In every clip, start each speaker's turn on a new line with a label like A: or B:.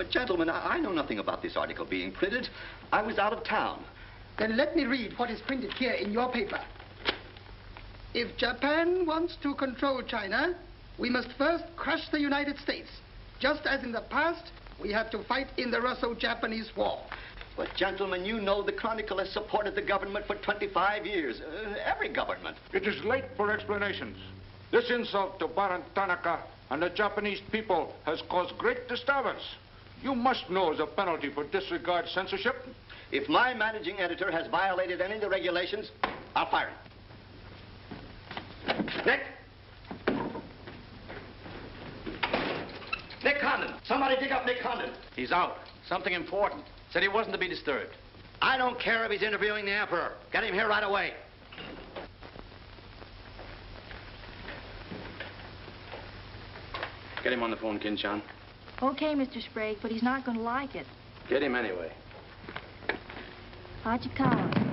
A: But gentlemen, I know nothing about this article being printed. I was out of town.
B: Then let me read what is printed here in your paper. If Japan wants to control China, we must first crush the United States. Just as in the past, we have to fight in the Russo-Japanese War.
A: But gentlemen, you know the Chronicle has supported the government for 25 years. Every government.
C: It is late for explanations. This insult to Baron Tanaka and the Japanese people has caused great disturbance. You must know as a penalty for disregard censorship.
A: If my managing editor has violated any of the regulations, I'll fire him. Nick! Nick Condon! Somebody dig up Nick Condon.
D: He's out. Something important. Said he wasn't to be disturbed.
A: I don't care if he's interviewing the Emperor. Get him here right away.
D: Get him on the phone, Kin-chan.
E: Okay, Mr. Sprague, but he's not going to like it.
D: Get him anyway.
E: Hachikawa.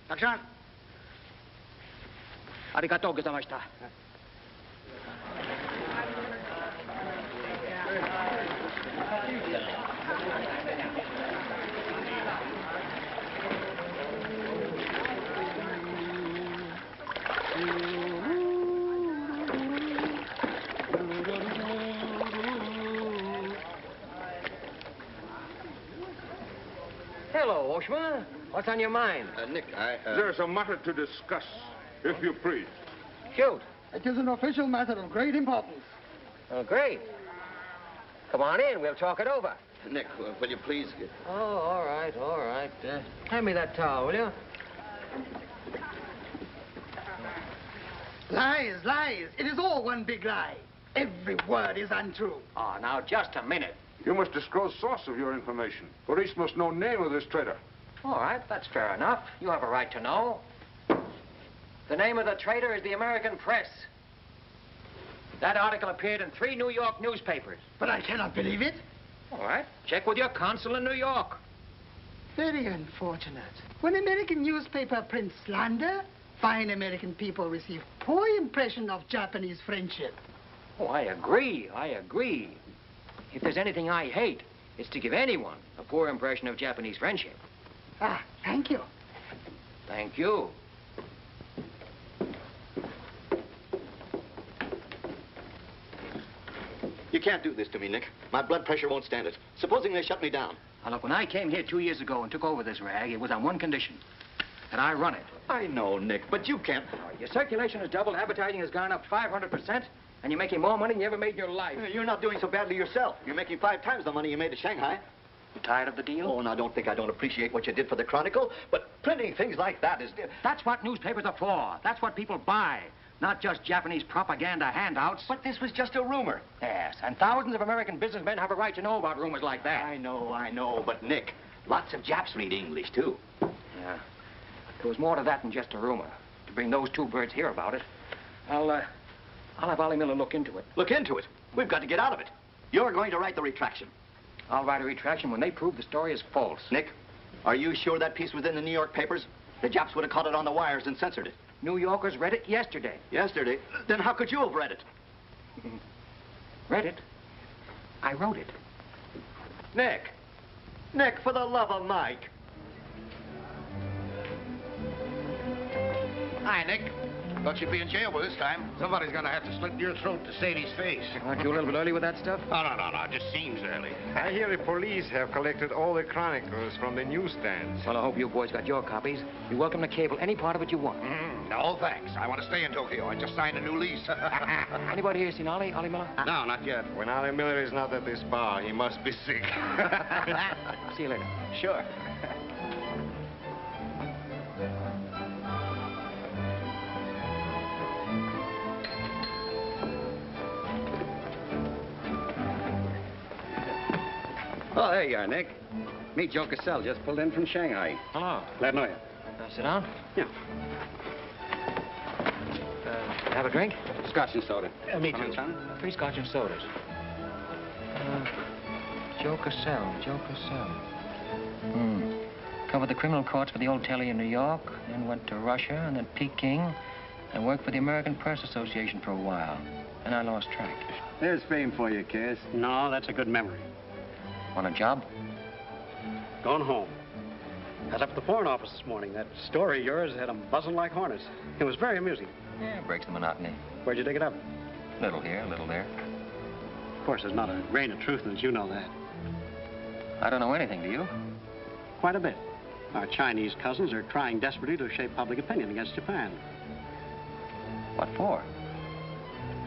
F: Action! Arigatou gozaimashita.
G: Hello, Oshma. What's on your mind?
A: Nick,
C: There's a matter to discuss, if you please.
G: Shoot.
B: It is an official matter of great importance.
G: Oh, great. Come on in. We'll talk it over.
A: Nick, will you please...
G: Oh, all right, all right. Hand me that towel, will you?
B: Lies, lies. It is all one big lie. Every word is untrue.
F: Oh, now, just a minute.
C: You must disclose source of your information. Police must know name of this traitor.
F: All right, that's fair enough. You have a right to know. The name of the traitor is the American Press. That article appeared in 3 New York newspapers.
B: But I cannot believe it.
F: All right, check with your consul in New York.
B: Very unfortunate. When American newspaper prints slander, fine American people receive poor impression of Japanese friendship.
F: Oh, I agree, I agree. If there's anything I hate, it's to give anyone a poor impression of Japanese friendship.
B: Ah, thank you.
F: Thank you.
A: You can't do this to me, Nick. My blood pressure won't stand it. Supposing they shut me down.
F: Now, look, when I came here 2 years ago and took over this rag, it was on one condition, that I run it.
A: I know, Nick, but you can't...
F: Your circulation has doubled, advertising has gone up 500%, and you're making more money than you ever made in your life.
A: You're not doing so badly yourself. You're making 5 times the money you made at Shanghai.
F: You tired of the deal?
A: Oh, and I don't think I don't appreciate what you did for the Chronicle, but printing things like that is...
F: That's what newspapers are for. That's what people buy. Not just Japanese propaganda handouts.
A: But this was just a rumor.
F: Yes, and thousands of American businessmen have a right to know about rumors like that.
A: I know, but Nick, lots of Japs read English, too.
F: Yeah. There was more to that than just a rumor. To bring those 2 birds here about it, I'll have Ollie Miller look into it.
A: Look into it? We've got to get out of it. You're going to write the retraction.
F: I'll write a retraction when they prove the story is false.
A: Nick, are you sure that piece was in the New York papers? The Japs would have caught it on the wires and censored it.
F: New Yorkers read it yesterday.
A: Yesterday? Then how could you have read it?
F: Read it? I wrote it.
A: Nick! Nick, for the love of Mike!
F: Hi, Nick.
H: Thought you'd be in jail by this time.
I: Somebody's gonna have to slit your throat to save his face.
F: Aren't you a little bit early with that stuff?
H: No. It just seems early.
I: I hear the police have collected all the chronicles from the newsstands.
F: Well, I hope you boys got your copies. You're welcome to cable any part of it you want.
H: No, thanks. I want to stay in Tokyo. I just signed a new lease.
F: Anybody here seen Ollie Miller?
H: No, not yet.
I: When Ollie Miller is not at this bar, he must be sick.
F: See you later.
A: Sure.
J: Oh, there you are, Nick. Meet Joe Cassell, just pulled in from Shanghai.
F: Hello.
J: Glad to know you.
F: Sit down.
J: Yeah.
F: Have a drink?
J: Scotch and soda.
H: Me too.
F: 3 scotch and sodas. Joe Cassell. Covered the criminal courts for the old telly in New York, then went to Russia, and then Peking, and worked for the American Press Association for a while. And I lost track.
J: There's fame for you, Cass.
K: No, that's a good memory.
F: Want a job?
K: Going home. I was up at the Foreign Office this morning. That story of yours had them buzzing like hornets. It was very amusing.
F: Yeah, breaks the monotony.
K: Where'd you dig it up?
F: Little here, little there.
K: Of course, there's not a grain of truth in it. You know that.
F: I don't know anything, do you?
K: Quite a bit. Our Chinese cousins are trying desperately to shape public opinion against Japan.
F: What for?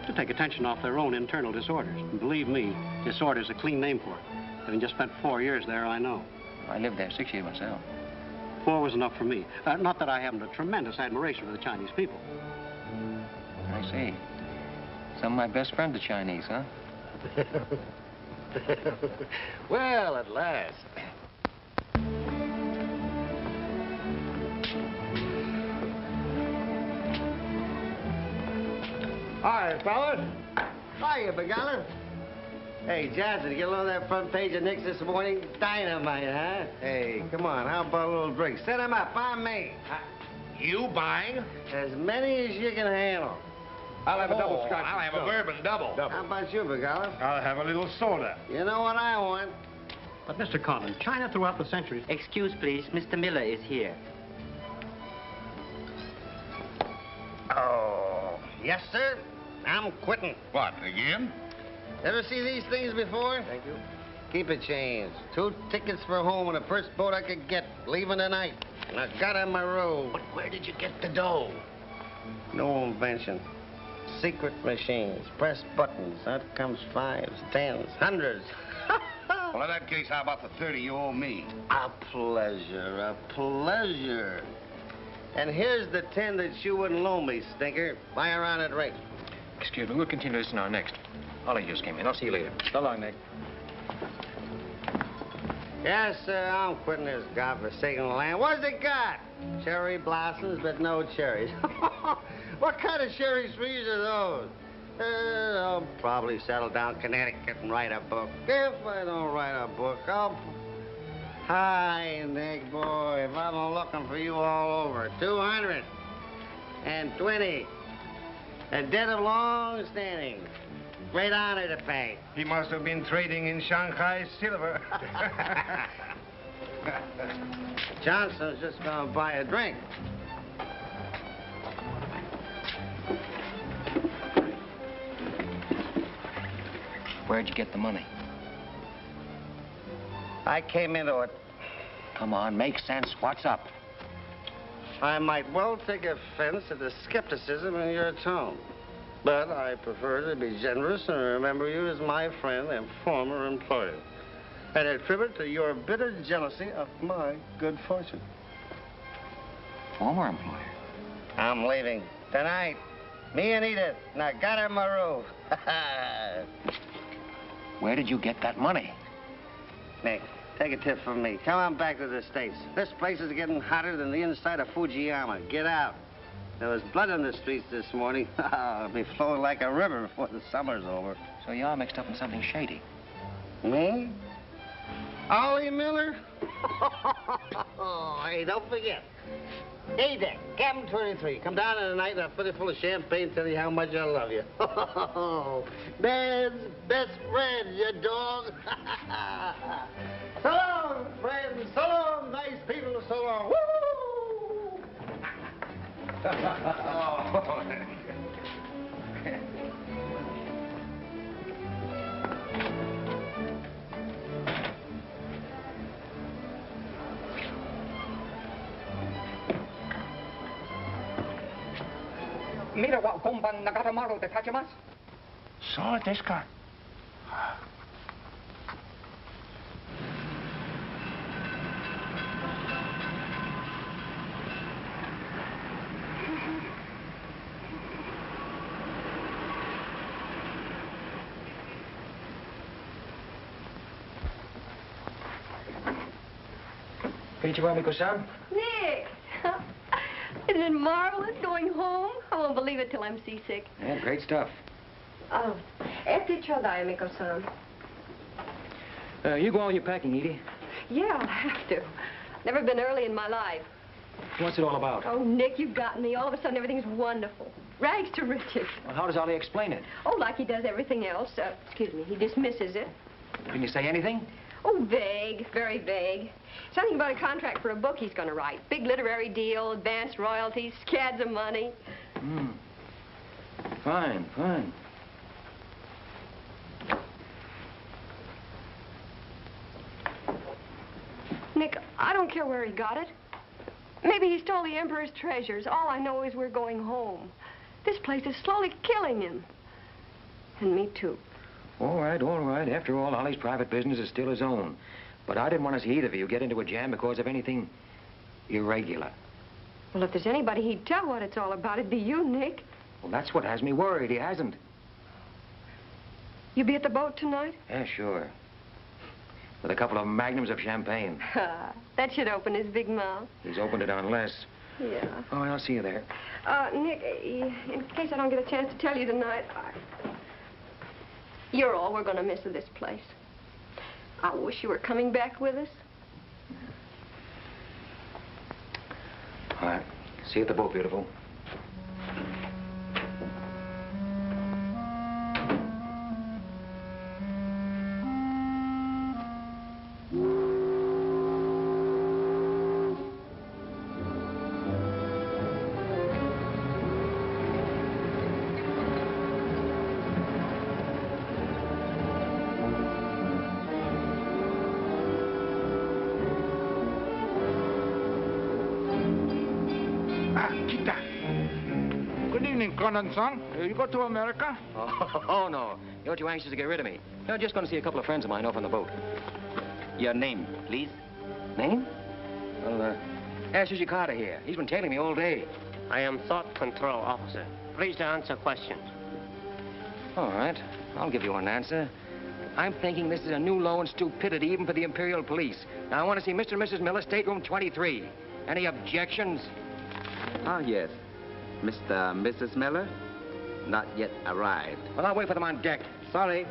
K: To take attention off their own internal disorders. And believe me, disorder's a clean name for it. Having just spent 4 years there, I know.
F: I lived there 6 years myself.
K: 4 was enough for me. Not that I haven't a tremendous admiration for the Chinese people.
F: I see. Some of my best friends are Chinese, huh?
G: Well, at last. Hi, fellas. Hiya, Big Island. Hey, Johnson, get along that front page of Nick's this morning? Dynamite, huh? Hey, come on, how about a little drink? Set 'em up, on me.
H: You buying?
G: As many as you can handle.
I: I'll have a double scotch.
H: I'll have a bourbon double.
G: How about you, Big Island?
I: I'll have a little soda.
G: You know what I want?
K: But, Mr. Conlon, China throughout the centuries...
L: Excuse, please. Mr. Miller is here.
G: Oh, yes, sir. I'm quitting.
H: What, again?
G: Ever see these things before? Thank you. Keep it changed. 2 tickets for home on the first boat I could get, leaving tonight. And I got on my road.
H: But where did you get the dough?
G: No invention. Secret machines. Press buttons. Out comes 5s, 10s, 100s.
H: Well, in that case, how about the 30 you owe me?
G: A pleasure, a pleasure. And here's the 10 that you wouldn't loan me, stinker. Buy her on a drink.
F: Excuse me, we'll continue this in our next. Ollie just came in. I'll see you later. So long, Nick.
G: Yes, sir, I'm quitting this godforsaken land. What's it got? Cherry blossoms, but no cherries. What kind of cherry trees are those? I'll probably settle down Connecticut and write a book. If I don't write a book, I'll... Hi, Nick, boy. If I'm looking for you all over. 220. A debt of long standing. Great honor to pay.
I: He must have been trading in Shanghai silver.
G: Johnson's just gonna buy a drink.
F: Where'd you get the money?
G: I came into it.
F: Come on, make sense. What's up?
G: I might well take offense at the skepticism in your tone. But I prefer to be generous and remember you as my friend and former employer. And attribute to your bitter jealousy of my good fortune.
F: Former employer?
G: I'm leaving tonight. Me and Edith. And I got her my roof.
F: Where did you get that money?
G: Nick, take a tip from me. Come on back to the States. This place is getting hotter than the inside of Fujiyama. Get out. There was blood on the streets this morning. It'll be flowing like a river before the summer's over.
F: So you are mixed up in something shady.
G: Me? Ollie Miller? Hey, don't forget. Hey, Dick, Captain 23. Come down tonight and I'll fill it full of champagne and tell you how much I love you. Man's best friend, you dog. So long, friends. So long, nice people. So long. Woo!
M: Mira wa kumban nagatamaru de tachimasu.
C: So desu ka.
F: Konnichiwa, Miko-san.
N: Nick! Isn't it marvelous going home? I won't believe it till I'm seasick.
F: Yeah, great stuff.
N: Oh, este chodai, Miko-san.
F: You go on with your packing, Edie.
N: Yeah, I'll have to. Never been early in my life.
F: What's it all about?
N: Oh, Nick, you've got me. All of a sudden, everything's wonderful. Rags to riches.
F: Well, how does Ollie explain it?
N: Oh, like he does everything else. Excuse me, he dismisses it.
F: Can you say anything?
N: Oh, vague, very vague. Something about a contract for a book he's going to write. Big literary deal, advanced royalties, scads of money.
F: Hmm. Fine, fine.
N: Nick, I don't care where he got it. Maybe he stole the Emperor's treasures. All I know is we're going home. This place is slowly killing him. And me, too.
F: All right, all right. After all, Ollie's private business is still his own. But I didn't want to see either of you get into a jam because of anything irregular.
N: Well, if there's anybody he'd tell what it's all about, it'd be you, Nick.
F: Well, that's what has me worried. He hasn't.
N: You be at the boat tonight?
F: Yeah, sure. With a couple of magnums of champagne.
N: That should open his big mouth.
F: He's opened it on less.
N: Yeah.
F: Oh, I'll see you there.
N: Nick, in case I don't get a chance to tell you tonight, you're all we're going to miss of this place. I wish you were coming back with us.
F: All right. See you at the boat, beautiful.
C: Conan-san, you go to America?
F: Oh, no. You're too anxious to get rid of me. You're just going to see a couple of friends of mine off on the boat.
L: Your name, please?
F: Name? Well, ask Sushi Carter here. He's been tailing me all day.
O: I am Thought Control Officer. Please to answer questions.
F: All right. I'll give you an answer. I'm thinking this is a new low in stupidity even for the Imperial Police. Now, I want to see Mr. and Mrs. Miller, stateroom 23. Any objections?
J: Ah, yes. Mr. and Mrs. Miller? Not yet arrived.
F: Well, I'll wait for them on deck.
J: Sorry.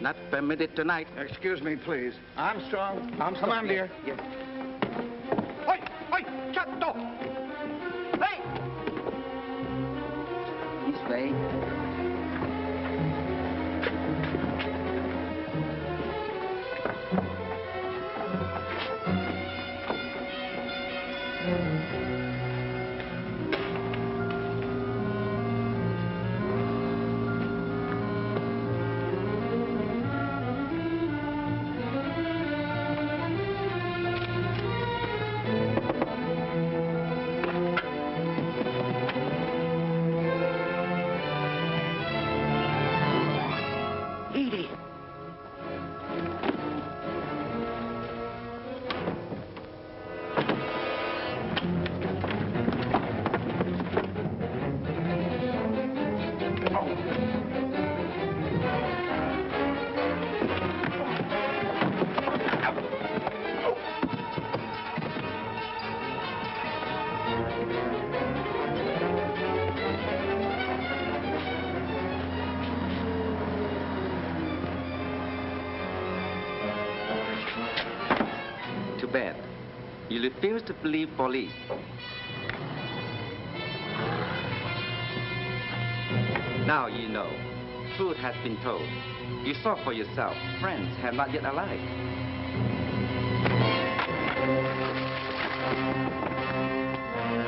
J: Not permitted tonight.
C: Excuse me, please.
M: Armstrong.
C: Come on, dear.
F: Yeah.
M: Oi, oi, chatto. Hey!
F: This way.
J: You refuse to believe police. Now you know. Truth has been told. You saw for yourself. Friends have not yet arrived.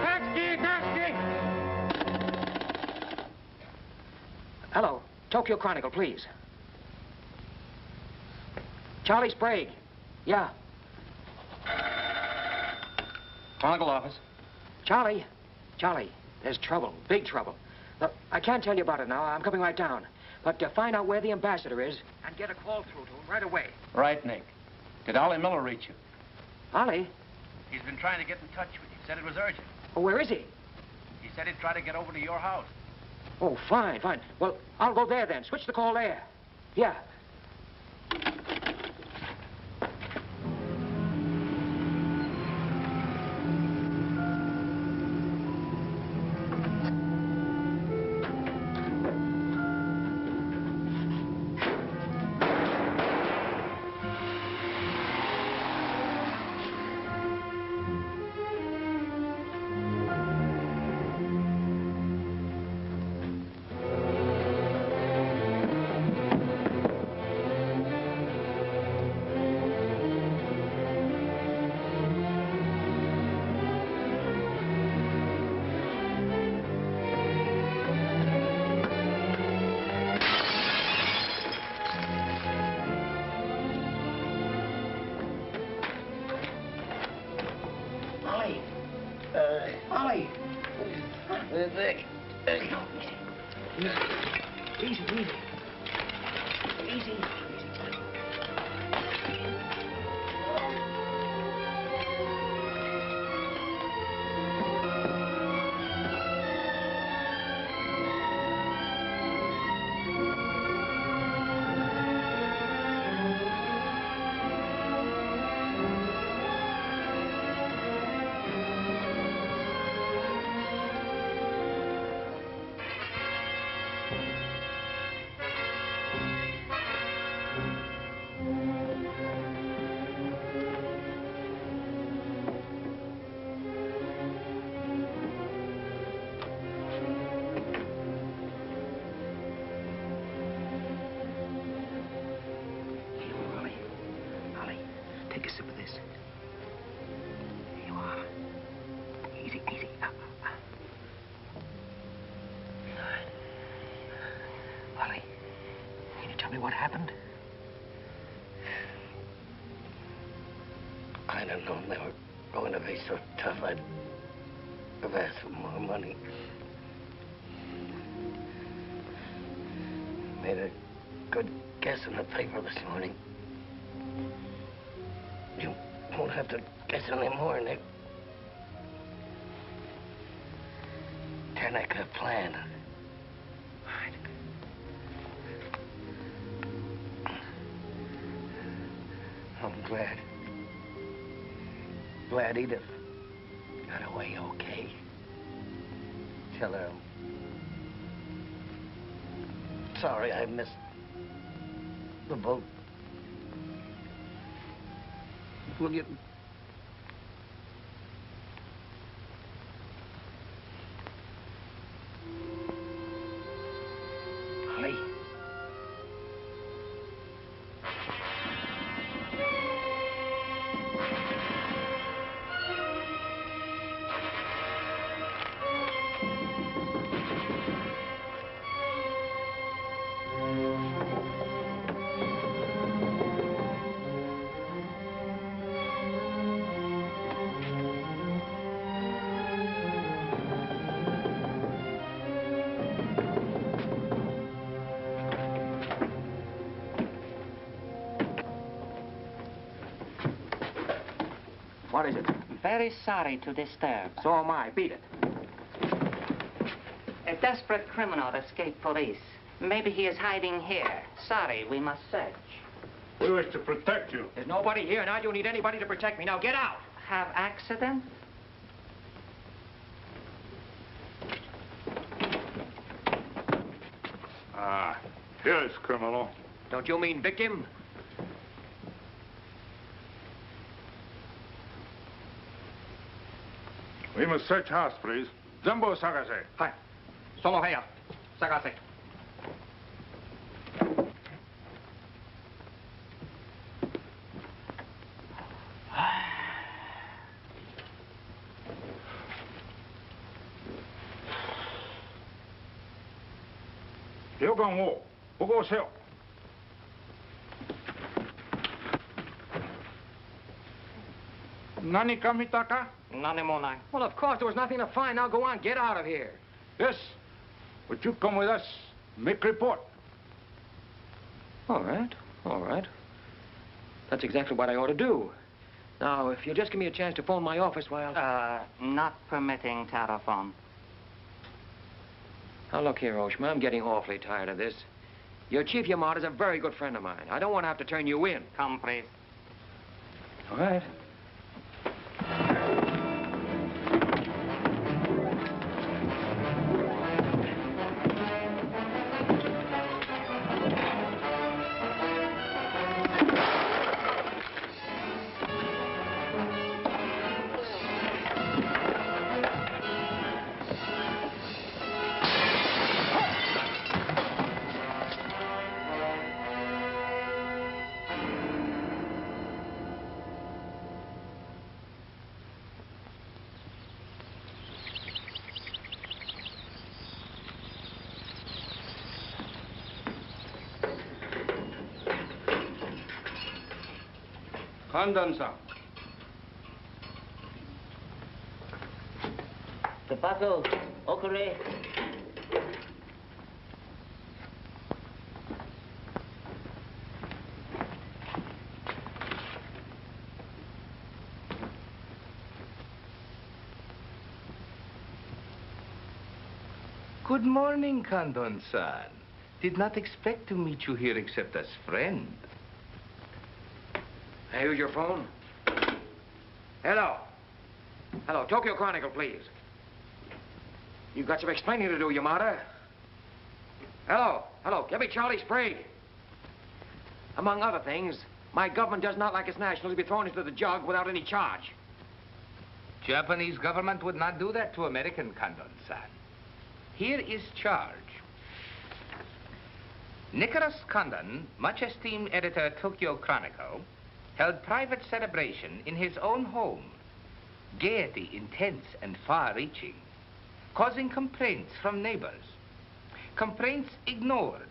C: Cagney! Cagney!
F: Tokyo Chronicle, please. Charlie Sprague. Yeah.
D: Chronicle office.
F: Charlie, there's trouble, big trouble. Look, I can't tell you about it now. I'm coming right down. But find out where the ambassador is and get a call through to him right away.
D: Right, Nick. Did Ollie Miller reach you?
F: Ollie?
D: He's been trying to get in touch with you. Said it was urgent.
F: Oh, where is he?
D: He said he'd try to get over to your house.
F: Oh, fine. Well, I'll go there then. Switch the call there. Yeah. Take a sip of this. Here you are. Easy. Ollie, can you tell me what happened?
P: I don't know. They were going to be so tough, I'd have asked for more money. Made a good guess in the paper this morning. You won't have to guess anymore, Nick. Tanaka planned. I'm glad Edith got away okay. Tell her I'm sorry I missed the boat. Will you... Ollie.
F: What is it?
O: Very sorry to disturb.
F: So am I. Beat it.
O: A desperate criminal escaped police. Maybe he is hiding here. Sorry, we must search.
C: We wish to protect you.
F: There's nobody here, and I don't need anybody to protect me. Now get out.
O: Have accident?
C: Ah, here's criminal.
F: Don't you mean victim?
C: We must search house, please. Jumbo Sagase.
O: Hi. Solo heya. Sagase.
C: Yogan wo. 오세요. Nani kamitaka?
M: Nani monai.
F: Well, of course, there was nothing to find. Now go on, get out of here.
C: Yes, but you come with us. Make report.
F: All right, all right. That's exactly what I ought to do. Now, if you'll just give me a chance to phone my office while...
O: Not permitting telephone.
F: Now, look here, Oshma, I'm getting awfully tired of this. Your Chief Yamada's a very good friend of mine. I don't want to have to turn you in.
O: Come, please.
F: All right.
C: Kandan-san.
O: Tobacco, okure.
Q: Good morning, Kandon-san. Did not expect to meet you here except as friend.
F: Hey, who's your phone? Hello. Hello, Tokyo Chronicle, please. You've got some explaining to do, Yamada. Hello, hello, give me Charlie Sprague. Among other things, my government does not like its nationals to be thrown into the jug without any charge.
Q: Japanese government would not do that to American, Kandon-san. Here is charge. Nicholas Condon, much esteemed editor Tokyo Chronicle, held private celebration in his own home. Gaiety intense and far-reaching, causing complaints from neighbors. Complaints ignored,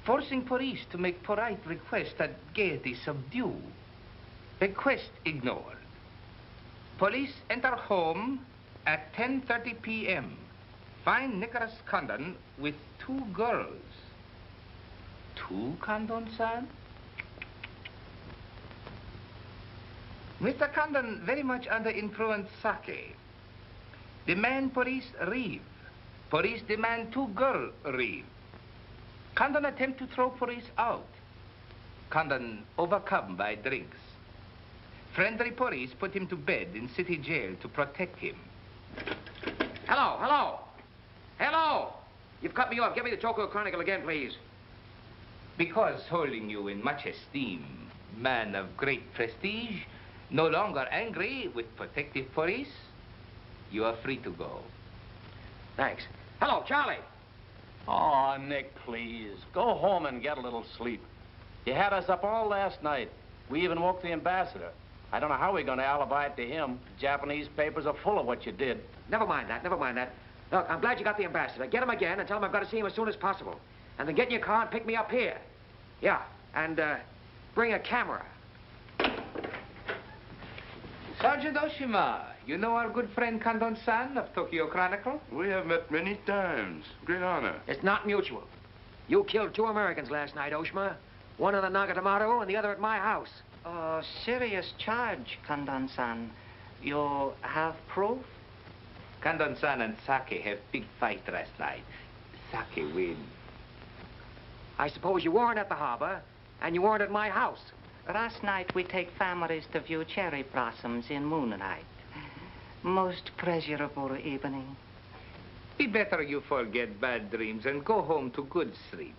Q: forcing police to make polite requests that gaiety subdue. Request ignored. Police enter home at 10:30 p.m. Find Nicholas Condon with 2 girls. 2, Condon-san? Mr. Condon very much under influence sake. Demand police leave. Police demand 2 girls leave. Condon attempt to throw police out. Condon overcome by drinks. Friendly police put him to bed in city jail to protect him.
F: Hello, hello. Hello. You've cut me off. Give me the Tokyo Chronicle again, please.
Q: Because holding you in much esteem, man of great prestige, no longer angry with protective police, you are free to go.
F: Thanks. Hello, Charlie.
D: Oh, Nick, please. Go home and get a little sleep. You had us up all last night. We even woke the ambassador. I don't know how we're going to alibi it to him. The Japanese papers are full of what you did.
F: Never mind that, never mind that. Look, I'm glad you got the ambassador. Get him again and tell him I've got to see him as soon as possible. And then get in your car and pick me up here. Yeah, and bring a camera.
Q: Sergeant Oshima, you know our good friend Kandon-san of Tokyo Chronicle?
R: We have met many times. Great honor.
F: It's not mutual. You killed 2 Americans last night, Oshima. One in the Nagatomaru and the other at my house.
O: Serious charge, Kandon-san. You have proof?
Q: Kandon-san and Sake have big fight last night. Sake win.
F: I suppose you weren't at the harbor, and you weren't at my house.
O: Last night we take families to view cherry blossoms in moonlight. Most pleasurable evening.
Q: Be better you forget bad dreams and go home to good sleep.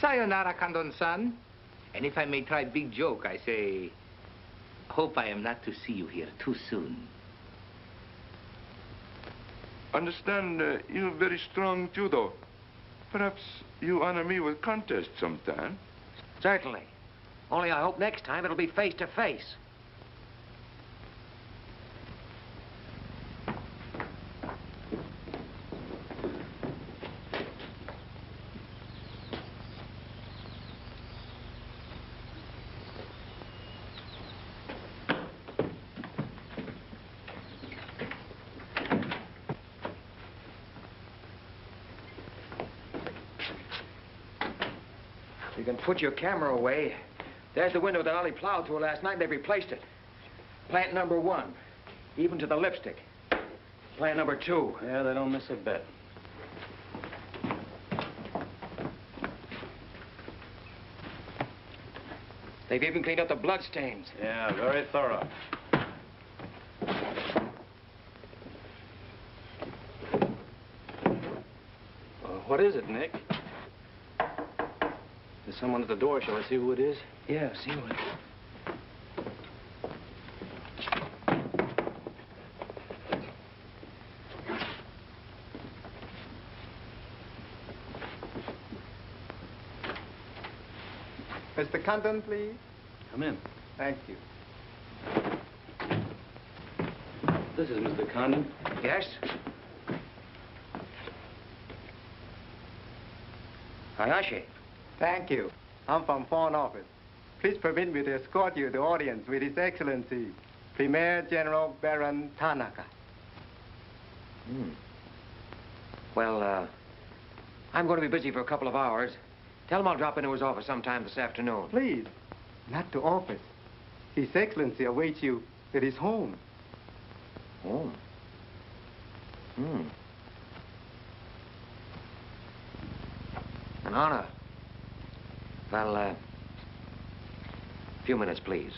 Q: Sayonara, Kandon-san. And if I may try big joke, I say, hope I am not to see you here too soon.
R: Understand you have very strong judo. Perhaps you honor me with contest sometime.
F: Certainly. Only I hope next time it'll be face to face. You can put your camera away. There's the window that Ollie plowed through last night, and they replaced it. Plant number 1, even to the lipstick. Plant number 2.
D: Yeah, they don't miss a bit.
F: They've even cleaned up the blood stains.
D: Yeah, very thorough. What is it, Nick? There's someone at the door. Shall I see who it is?
F: Yeah, see who it is.
S: Mr. Condon, please.
D: Come in.
S: Thank you.
D: This is Mr. Condon.
F: Yes? Hayashi.
S: Thank you. I'm from Foreign Office. Please permit me to escort you to the audience with His Excellency, Premier General Baron Tanaka.
F: Well, I'm going to be busy for a couple of hours. Tell him I'll drop into his office sometime this afternoon.
S: Please, not to office. His Excellency awaits you at his home.
F: Home? An honor. Well, a few minutes, please.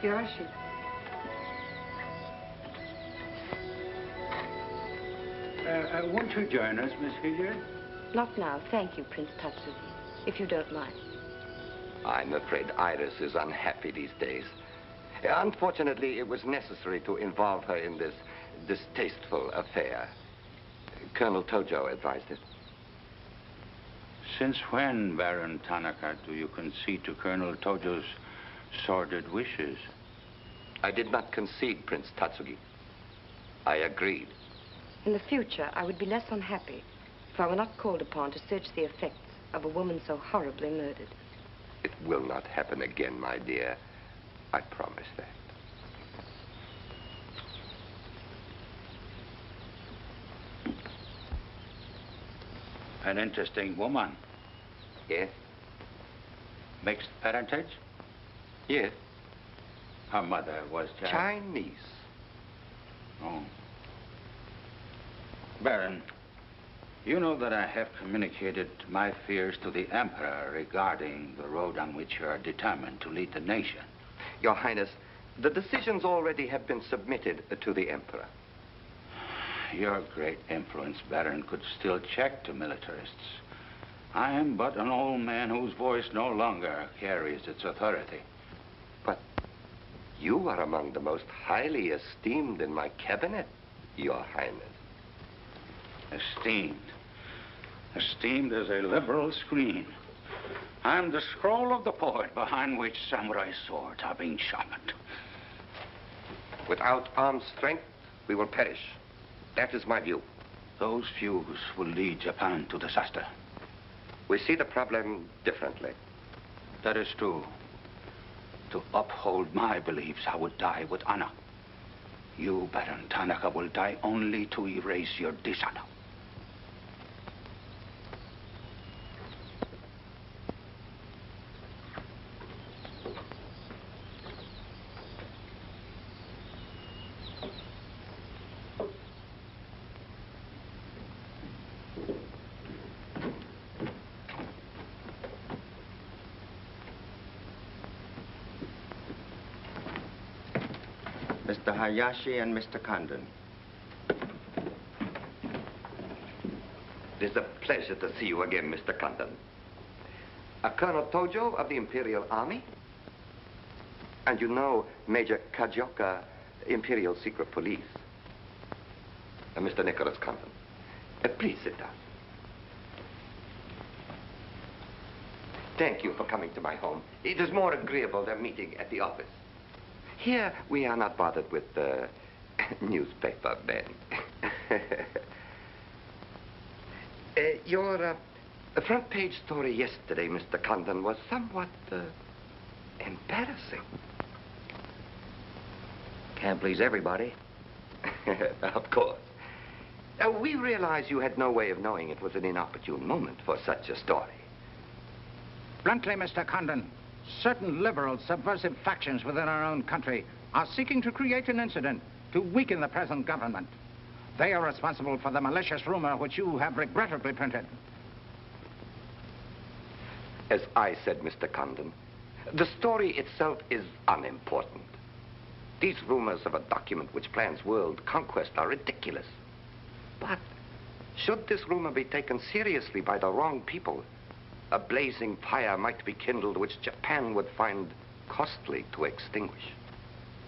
N: Yoshi.
C: Won't you join us, Miss Hilliard?
T: Not now, thank you, Prince Tatsuki, if you don't mind.
A: I'm afraid Iris is unhappy these days. Unfortunately, it was necessary to involve her in this distasteful affair. Colonel Tojo advised it.
C: Since when, Baron Tanaka, do you concede to Colonel Tojo's sordid wishes?
A: I did not concede, Prince Tatsugi. I agreed.
T: In the future, I would be less unhappy if I were not called upon to search the effects of a woman so horribly murdered.
A: It will not happen again, my dear. I promise that.
C: An interesting woman.
A: Yes?
C: Mixed parentage?
A: Yes.
C: Her mother was
A: Chinese.
C: Oh. Baron, you know that I have communicated my fears to the Emperor regarding the road on which you are determined to lead the nation.
A: Your Highness, the decisions already have been submitted to the Emperor.
C: Your great influence, Baron, could still check to militarists. I am but an old man whose voice no longer carries its authority.
A: But you are among the most highly esteemed in my cabinet, Your Highness.
C: Esteemed. Esteemed as a liberal screen. I'm the scroll of the poet behind which samurai swords are being sharpened.
A: Without armed strength, we will perish. That is my view.
C: Those views will lead Japan to disaster.
A: We see the problem differently.
C: That is true. To uphold my beliefs, I would die with honor. You, Baron Tanaka, will die only to erase your dishonor.
A: Mr. Hayashi and Mr. Condon. It is a pleasure to see you again, Mr. Condon. Colonel Tojo of the Imperial Army. And you know Major Kajioka, Imperial Secret Police. Mr. Nicholas Condon. Please sit down. Thank you for coming to my home. It is more agreeable than meeting at the office. Here, we are not bothered with newspaper men. Your The front page story yesterday, Mr. Condon, was somewhat embarrassing.
F: Can't please everybody.
A: Of course. We realize you had no way of knowing it was an inopportune moment for such a story.
C: Bluntly, Mr. Condon, certain liberal subversive factions within our own country are seeking to create an incident to weaken the present government. They are responsible for the malicious rumor which you have regrettably printed.
A: As I said, Mr. Condon, the story itself is unimportant. These rumors of a document which plans world conquest are ridiculous. But should this rumor be taken seriously by the wrong people, a blazing fire might be kindled which Japan would find costly to extinguish.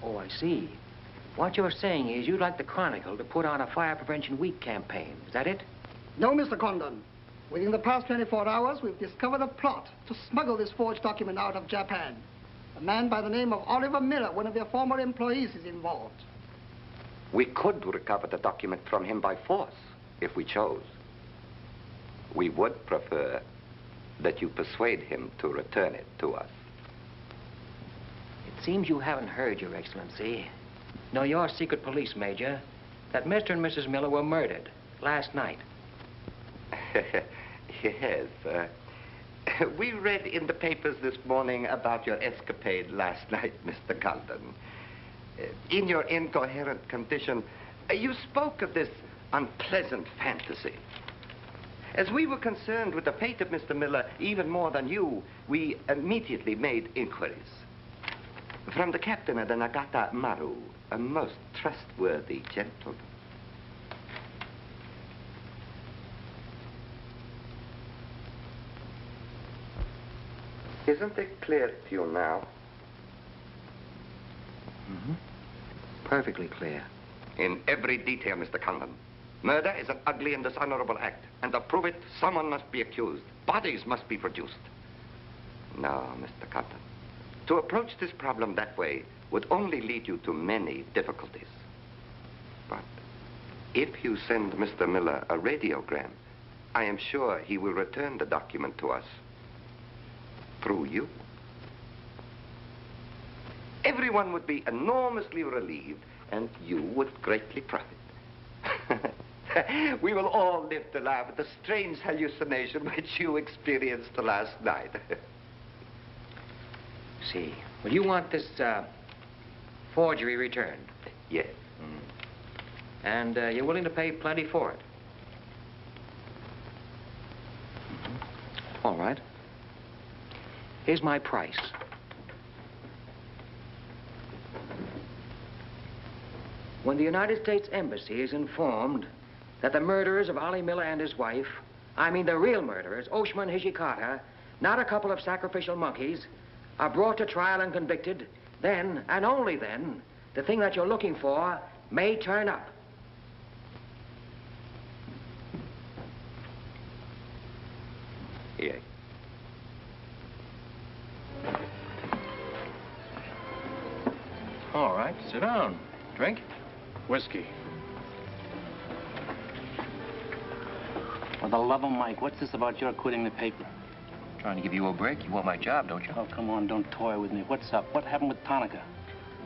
F: Oh, I see. What you're saying is you'd like the Chronicle to put on a Fire Prevention Week campaign. Is that it?
B: No, Mr. Condon. Within the past 24 hours, we've discovered a plot to smuggle this forged document out of Japan. A man by the name of Oliver Miller, one of their former employees, is involved.
A: We could recover the document from him by force, if we chose. We would prefer that you persuade him to return it to us.
F: It seems you haven't heard, Your Excellency. No, your secret police major, that Mr. and Mrs. Miller were murdered last night.
A: Yes. We read in the papers this morning about your escapade last night, Mr. Condon. In your incoherent condition, you spoke of this unpleasant fantasy. As we were concerned with the fate of Mr. Miller even more than you, we immediately made inquiries. From the captain of the Nagata Maru, a most trustworthy gentleman. Isn't it clear to you now?
F: Mm-hmm. Perfectly clear.
A: In every detail, Mr. Condon. Murder is an ugly and dishonorable act, and to prove it, someone must be accused. Bodies must be produced. No, Mr. Condon. To approach this problem that way would only lead you to many difficulties. But if you send Mr. Miller a radiogram, I am sure he will return the document to us through you. Everyone would be enormously relieved, and you would greatly profit. We will all live to laugh at the strange hallucination which you experienced last night.
F: See. Well, you want this forgery returned?
A: Yes.
F: And you're willing to pay plenty for it? All right. Here's my price. When the United States Embassy is informed that the murderers of Ollie Miller and his wife, I mean the real murderers, Oshima and Hijikata, not a couple of sacrificial monkeys, are brought to trial and convicted, then, and only then, the thing that you're looking for may turn up.
A: Here.
F: All right, sit down. Drink?
K: Whiskey. For the love of Mike, what's this about your quitting the paper?
F: Trying to give you a break. You want my job, don't you?
K: Oh, come on, don't toy with me. What's up? What happened with Tanaka?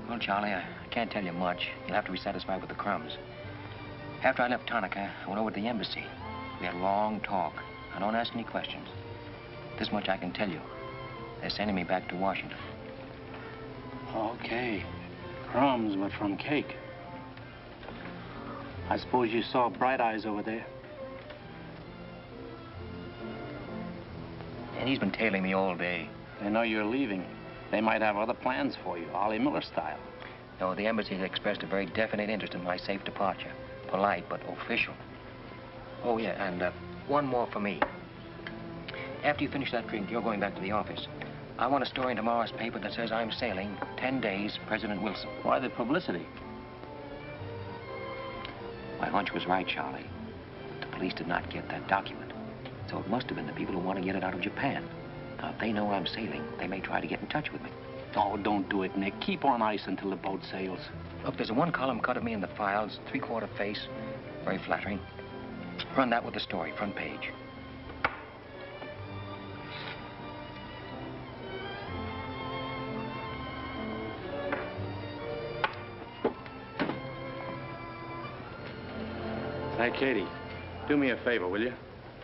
F: Well, Charlie, I can't tell you much. You'll have to be satisfied with the crumbs. After I left Tanaka, I went over to the embassy. We had a long talk. I don't ask any questions. This much I can tell you. They're sending me back to Washington.
K: Okay. Crumbs, but from cake. I suppose you saw Bright Eyes over there.
F: And he's been tailing me all day.
K: They know you're leaving. They might have other plans for you, Ollie Miller style.
F: No, the embassy has expressed a very definite interest in my safe departure. Polite, but official. Oh, yeah, and one more for me. After you finish that drink, you're going back to the office. I want a story in tomorrow's paper that says I'm sailing 10 days, President Wilson.
K: Why the publicity?
F: My hunch was right, Charlie. The police did not get that document. So it must have been the people who want to get it out of Japan. Now, if they know I'm sailing, they may try to get in touch with me.
K: Oh, don't do it, Nick. Keep on ice until the boat sails.
F: Look, there's a one-column cut of me in the files, three-quarter face. Very flattering. Run that with the story, front page.
K: Hey, Katie, do me a favor, will you?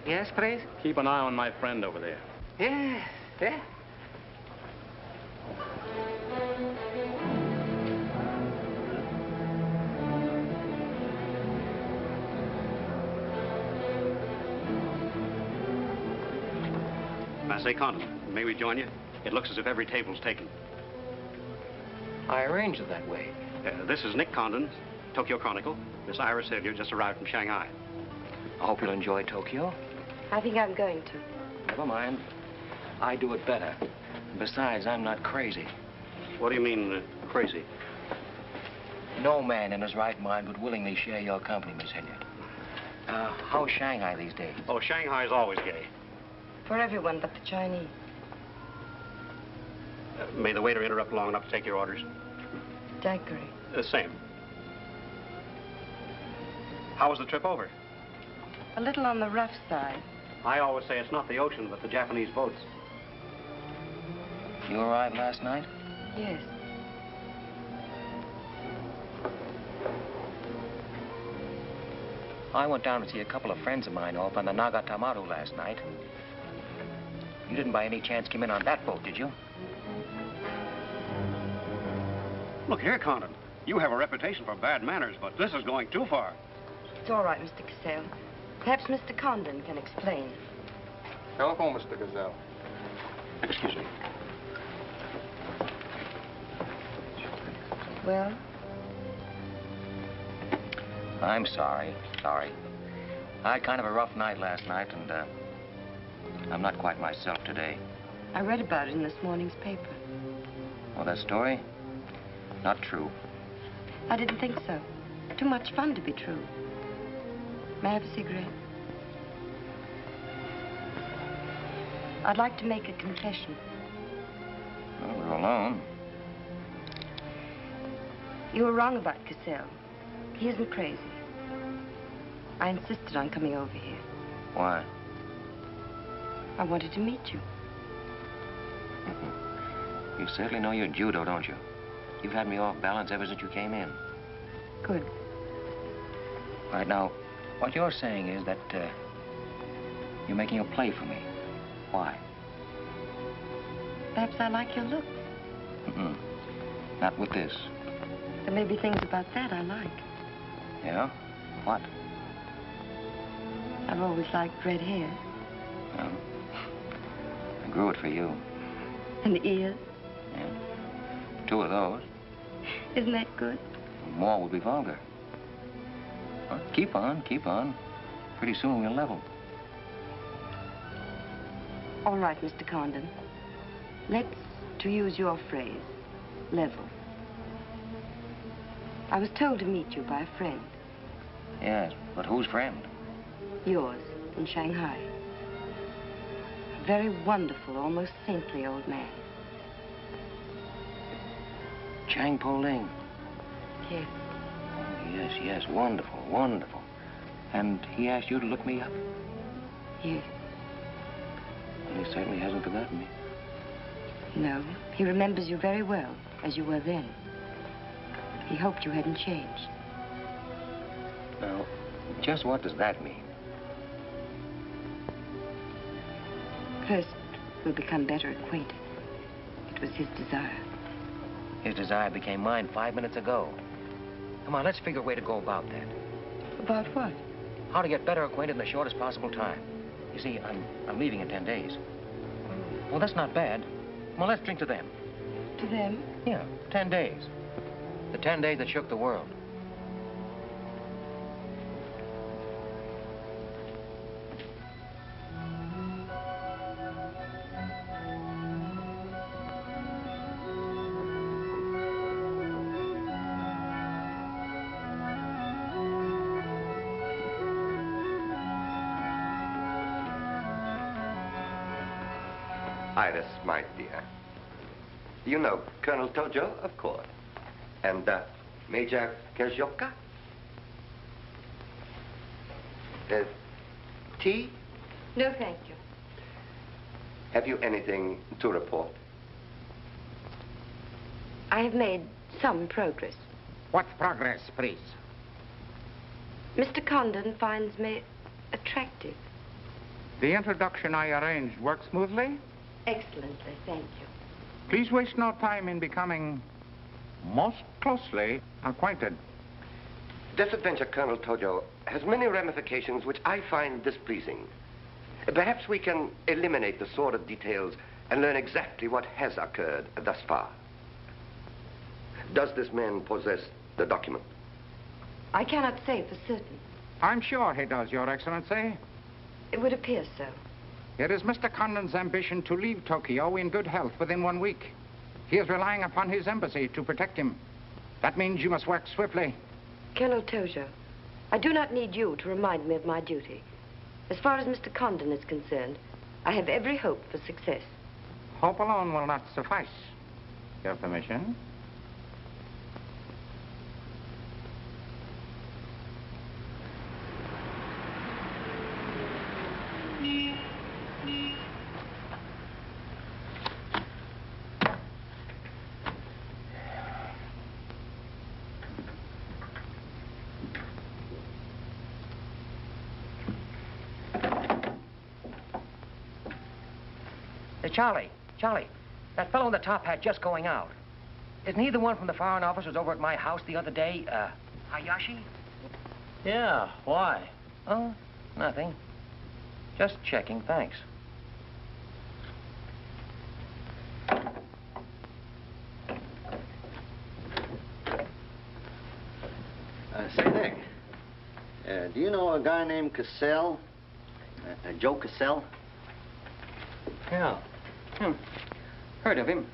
O: Yes, please?
K: Keep an eye on my friend over there.
O: Yes, yeah.
K: I say, Condon, may we join you? It looks as if every table's taken.
F: I arranged it that way.
K: This is Nick Condon, Tokyo Chronicle. Miss Ira Sylvia just arrived from Shanghai.
F: I hope you'll enjoy Tokyo.
T: I think I'm going to.
F: Never mind. I do it better. Besides, I'm not crazy.
K: What do you mean, crazy?
F: No man in his right mind would willingly share your company, Miss Ihnen. How's Shanghai these days?
K: Oh, Shanghai's always gay.
T: For everyone but the Chinese.
K: May the waiter interrupt long enough to take your orders?
T: Daiquiri.
K: Same. How was the trip over?
T: A little on the rough side.
K: I always say it's not the ocean, but the Japanese boats.
F: You arrived last night?
T: Yes.
F: I went down to see a couple of friends of mine off on the Nagatamaru last night. You didn't by any chance come in on that boat, did you?
K: Look here, Condon. You have a reputation for bad manners, but this is going too far.
T: It's all right, Mr. Cassell. Perhaps Mr. Condon can explain.
S: Telephone, Mr. Gazelle.
K: Excuse me.
T: Well?
F: I'm sorry. Sorry. I had kind of a rough night last night, and I'm not quite myself today.
T: I read about it in this morning's paper.
F: Oh, that story? Not true.
T: I didn't think so. Too much fun to be true. May I have a cigarette? I'd like to make a confession.
F: Well, we're alone.
T: You were wrong about Cassell. He isn't crazy. I insisted on coming over here.
F: Why?
T: I wanted to meet you.
F: You certainly know your judo, don't you? You've had me off balance ever since you came in.
T: Good.
F: Right now, what you're saying is that you're making a play for me. Why?
T: Perhaps I like your look.
F: Not with this.
T: There may be things about that I like.
F: Yeah? What?
T: I've always liked red hair.
F: Well, I grew it for you.
T: And the ears.
F: Yeah. 2 of those.
T: Isn't that good?
F: More would be vulgar. Well, keep on, keep on. Pretty soon we'll level.
T: All right, Mr. Condon. Let's, to use your phrase, level. I was told to meet you by a friend.
F: Yes, but whose friend?
T: Yours, in Shanghai. A very wonderful, almost saintly old man.
F: Chang Po Ling.
T: Yes.
F: Oh, yes, yes, wonderful, wonderful. And he asked you to look me up?
T: Yes.
F: Well, he certainly hasn't forgotten me.
T: No, he remembers you very well, as you were then. He hoped you hadn't changed.
F: Now, just what does that mean?
T: First, we'll become better acquainted. It was his desire.
F: His desire became mine 5 minutes ago. Come on, let's figure a way to go about that.
T: About what?
F: How to get better acquainted in the shortest possible time. You see, I'm leaving in 10 days. Well, that's not bad. Well, let's drink to them.
T: To them?
F: Yeah, 10 days. The 10 days that shook the world.
A: Iris, my dear. You know Colonel Tojo, of course. And Major Kajoka. Tea?
T: No, thank you.
A: Have you anything to report?
T: I have made some progress.
C: What progress, please?
T: Mr. Condon finds me attractive.
C: The introduction I arranged worked smoothly?
T: Excellently, thank you.
C: Please waste no time in becoming most closely acquainted.
A: This adventure, Colonel Tojo, has many ramifications which I find displeasing. Perhaps we can eliminate the sordid details and learn exactly what has occurred thus far. Does this man possess the document?
T: I cannot say for certain.
C: I'm sure he does, Your Excellency.
T: It would appear so.
C: It is Mr. Condon's ambition to leave Tokyo in good health within 1 week. He is relying upon his embassy to protect him. That means you must work swiftly.
T: Colonel Tojo, I do not need you to remind me of my duty. As far as Mr. Condon is concerned, I have every hope for success.
C: Hope alone will not suffice. Your permission?
F: Charlie, that fellow in the top hat just going out. Isn't he the one from the Foreign Office who was over at my house the other day? Hayashi? Yeah, why? Oh, nothing. Just checking, thanks.
G: Say, Nick, do you know a guy named Cassell? Joe Cassell?
F: Yeah. Heard of him.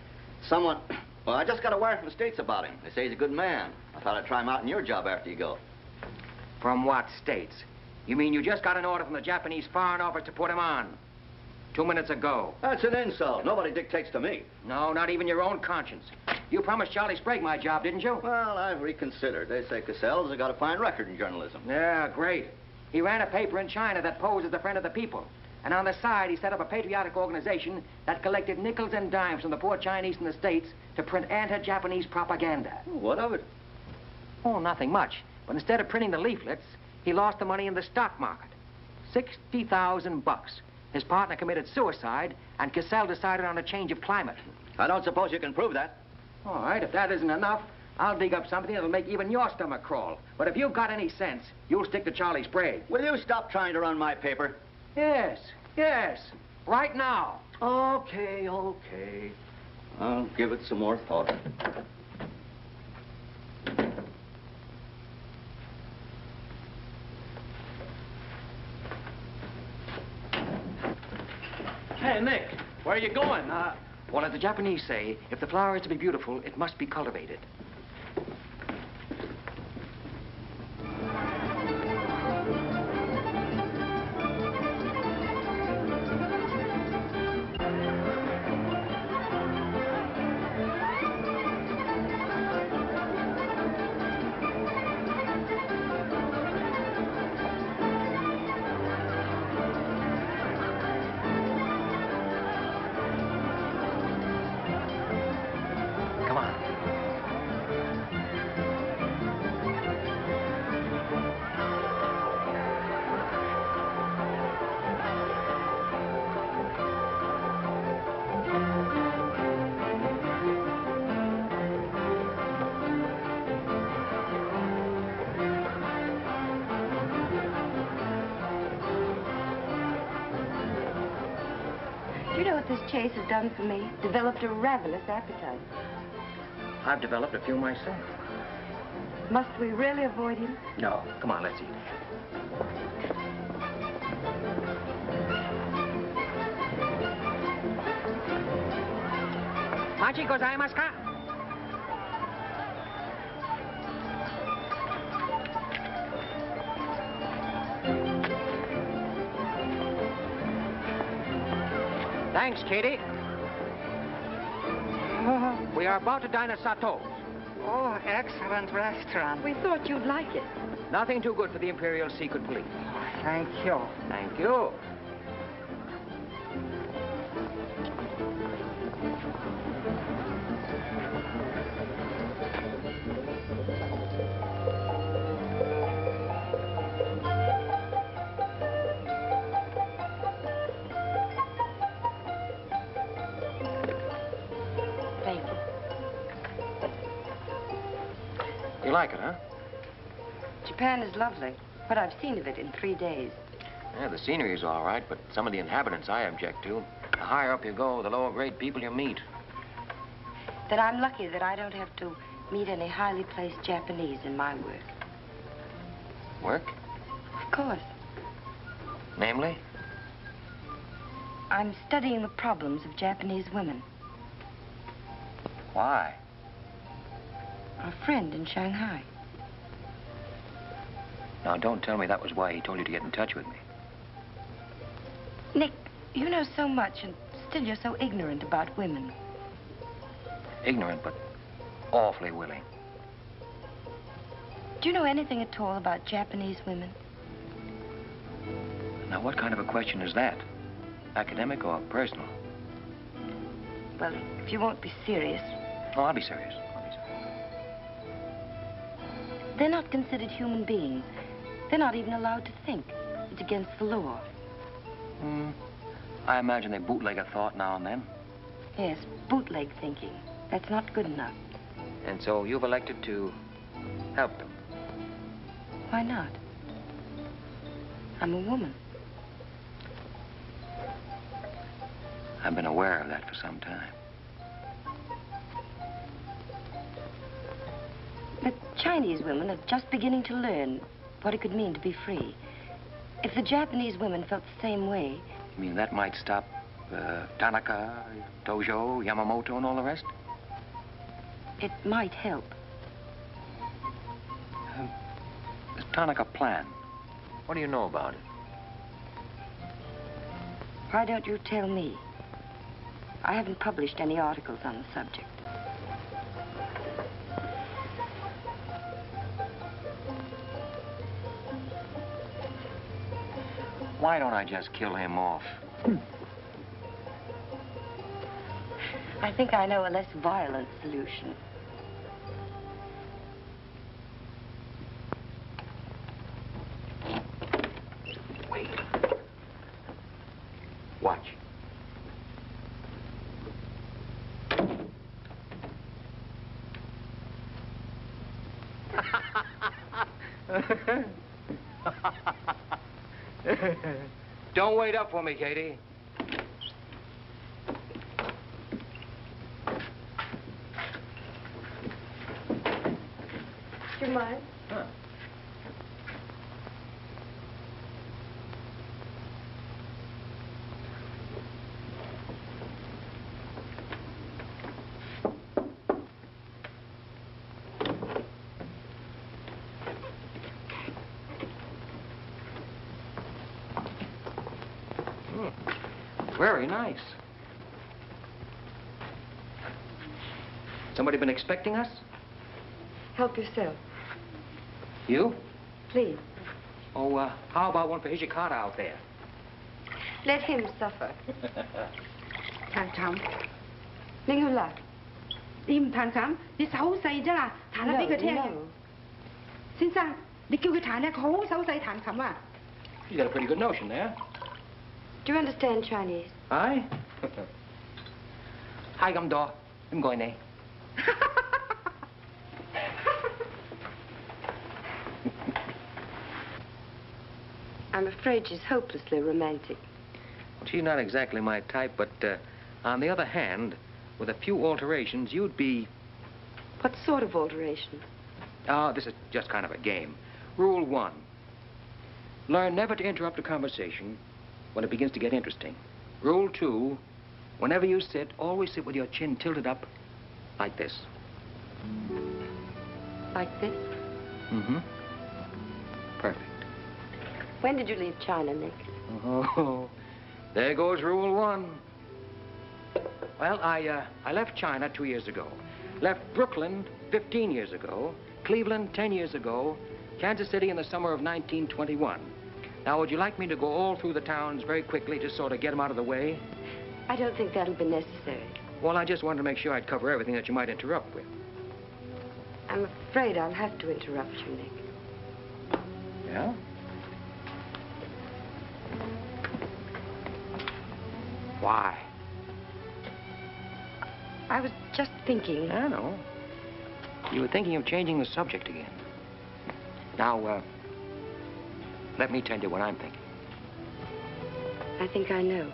G: Well, I just got a wire from the States about him. They say he's a good man. I thought I'd try him out in your job after you go.
F: From what states? You mean you just got an order from the Japanese Foreign Office to put him on? 2 minutes ago.
G: That's an insult. Nobody dictates to me.
F: No, not even your own conscience. You promised Charlie Sprague my job, didn't you?
G: Well, I've reconsidered. They say Cassell's got a fine record in journalism.
F: Yeah, great. He ran a paper in China that posed as the friend of the people. And on the side, he set up a patriotic organization that collected nickels and dimes from the poor Chinese in the States to print anti-Japanese propaganda.
G: What of it?
F: Oh, nothing much. But instead of printing the leaflets, he lost the money in the stock market. $60,000. His partner committed suicide, and Cassell decided on a change of climate.
G: I don't suppose you can prove that.
F: All right, if that isn't enough, I'll dig up something that'll make even your stomach crawl. But if you've got any sense, you'll stick to Charlie Sprague.
G: Will you stop trying to run my paper?
F: Yes. Right now.
G: Okay. I'll give it some more thought.
F: Hey, Nick, where are you going? Well, as the Japanese say, if the flower is to be beautiful, it must be cultivated.
T: Do you know what this chase has done for me? Developed a ravenous appetite.
F: I've developed a few myself.
T: Must we really avoid him?
F: No. Come on, let's eat. Machi gozaimasu ka? Thanks, Katie. We are about to dine at Sato's.
O: Oh, excellent restaurant.
T: We thought you'd like it.
F: Nothing too good for the Imperial Secret Police.
O: Thank you.
F: Thank you. You like it, huh?
T: Japan is lovely. What I've seen of it in 3 days.
F: Yeah, the scenery's all right, but some of the inhabitants I object to. The higher up you go, the lower grade people you meet.
T: Then I'm lucky that I don't have to meet any highly placed Japanese in my work.
F: Work?
T: Of course.
F: Namely?
T: I'm studying the problems of Japanese women.
F: Why?
T: A friend in Shanghai.
F: Now, don't tell me that was why he told you to get in touch with me.
T: Nick, you know so much, and still you're so ignorant about women.
F: Ignorant, but awfully willing.
T: Do you know anything at all about Japanese women?
F: Now, what kind of a question is that? Academic or personal?
T: Well, if you won't be serious.
F: Oh, I'll be serious.
T: They're not considered human beings. They're not even allowed to think. It's against the law.
F: I imagine they bootleg a thought now and then.
T: Yes, bootleg thinking. That's not good enough.
F: And so you've elected to help them.
T: Why not? I'm a woman.
F: I've been aware of that for some time.
T: The Chinese women are just beginning to learn what it could mean to be free. If the Japanese women felt the same way...
F: You mean that might stop Tanaka, Tojo, Yamamoto, and all the rest?
T: It might help.
F: This Tanaka plan, what do you know about it?
T: Why don't you tell me? I haven't published any articles on the subject.
F: Why don't I just kill him off?
T: I think I know a less violent solution.
F: Wait. Watch. Don't wait up for me, Katie.
T: Do you mind?
F: Huh. Very nice. Somebody been expecting us?
T: Help yourself.
F: You?
T: Please.
F: Oh, how about one for Hijikata out there?
T: Let him suffer. No, no.
U: You got
F: a pretty good notion there.
T: Do you understand Chinese?
F: Hi. Hi, I'm Do. I'm going there.
T: I'm afraid she's hopelessly romantic.
F: She's not exactly my type, but on the other hand, with a few alterations, you'd be...
T: What sort of alterations?
F: Oh, this is just kind of a game. Rule 1. Learn never to interrupt a conversation when it begins to get interesting. Rule 2, whenever you sit, always sit with your chin tilted up like this.
T: Like this?
F: Mm-hmm. Perfect.
T: When did you leave China, Nick?
F: Oh, there goes Rule 1. Well, I left China 2 years ago. Left Brooklyn 15 years ago. Cleveland 10 years ago. Kansas City in the summer of 1921. Now, would you like me to go all through the towns very quickly, just sort of get them out of the way?
T: I don't think that'll be necessary.
F: Well, I just wanted to make sure I'd cover everything that you might interrupt with.
T: I'm afraid I'll have to interrupt you, Nick.
F: Yeah? Why?
T: I was just thinking.
F: I know. You were thinking of changing the subject again. Now, let me tell you what I'm thinking.
T: I think I know.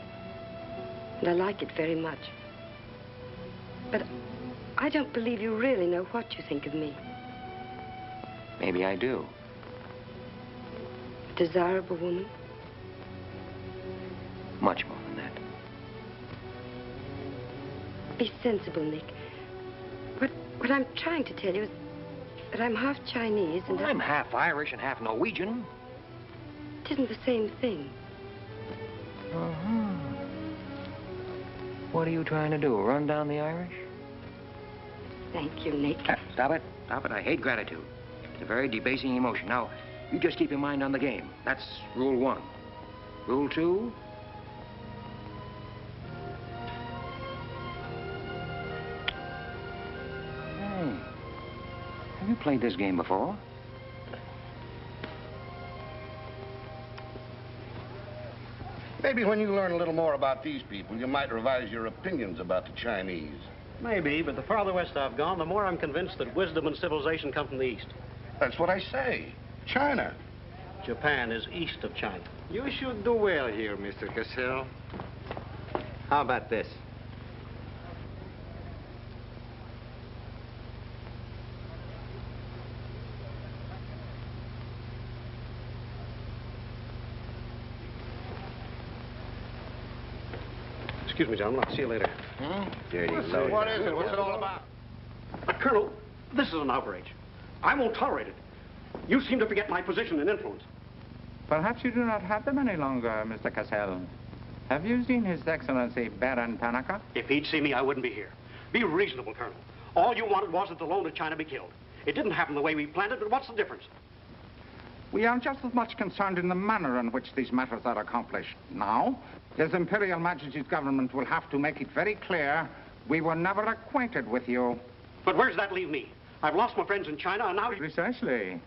T: And I like it very much. But I don't believe you really know what you think of me.
F: Maybe I do.
T: A desirable woman?
F: Much more than that.
T: Be sensible, Nick. What I'm trying to tell you is that I'm half Chinese and
F: I'm half Irish and half Norwegian.
T: It isn't the same thing.
F: Uh-huh. What are you trying to do, run down the Irish?
T: Thank you, Nick.
F: Stop it. Stop it. I hate gratitude. It's a very debasing emotion. Now, you just keep your mind on the game. That's rule 1. Rule 2? Hey, have you played this game before?
E: Maybe when you learn a little more about these people, you might revise your opinions about the Chinese.
K: Maybe, but the farther west I've gone, the more I'm convinced that wisdom and civilization come from the east.
E: That's what I say. China.
K: Japan is east of China.
I: You should do well here, Mr. Cassell.
G: How about this?
K: Excuse me, gentlemen. I'll see you later.
G: Dirty
E: load. What is it? What's it all about?
K: Colonel, this is an outrage. I won't tolerate it. You seem to forget my position and influence.
C: Perhaps you do not have them any longer, Mr. Cassell. Have you seen His Excellency Baron Tanaka?
K: If he'd see me, I wouldn't be here. Be reasonable, Colonel. All you wanted was that the loan to China be killed. It didn't happen the way we planned it, but what's the difference?
C: We are just as much concerned in the manner in which these matters are accomplished. Now, His Imperial Majesty's government will have to make it very clear we were never acquainted with you.
K: But where does that leave me? I've lost my friends in China, and now...
C: Precisely.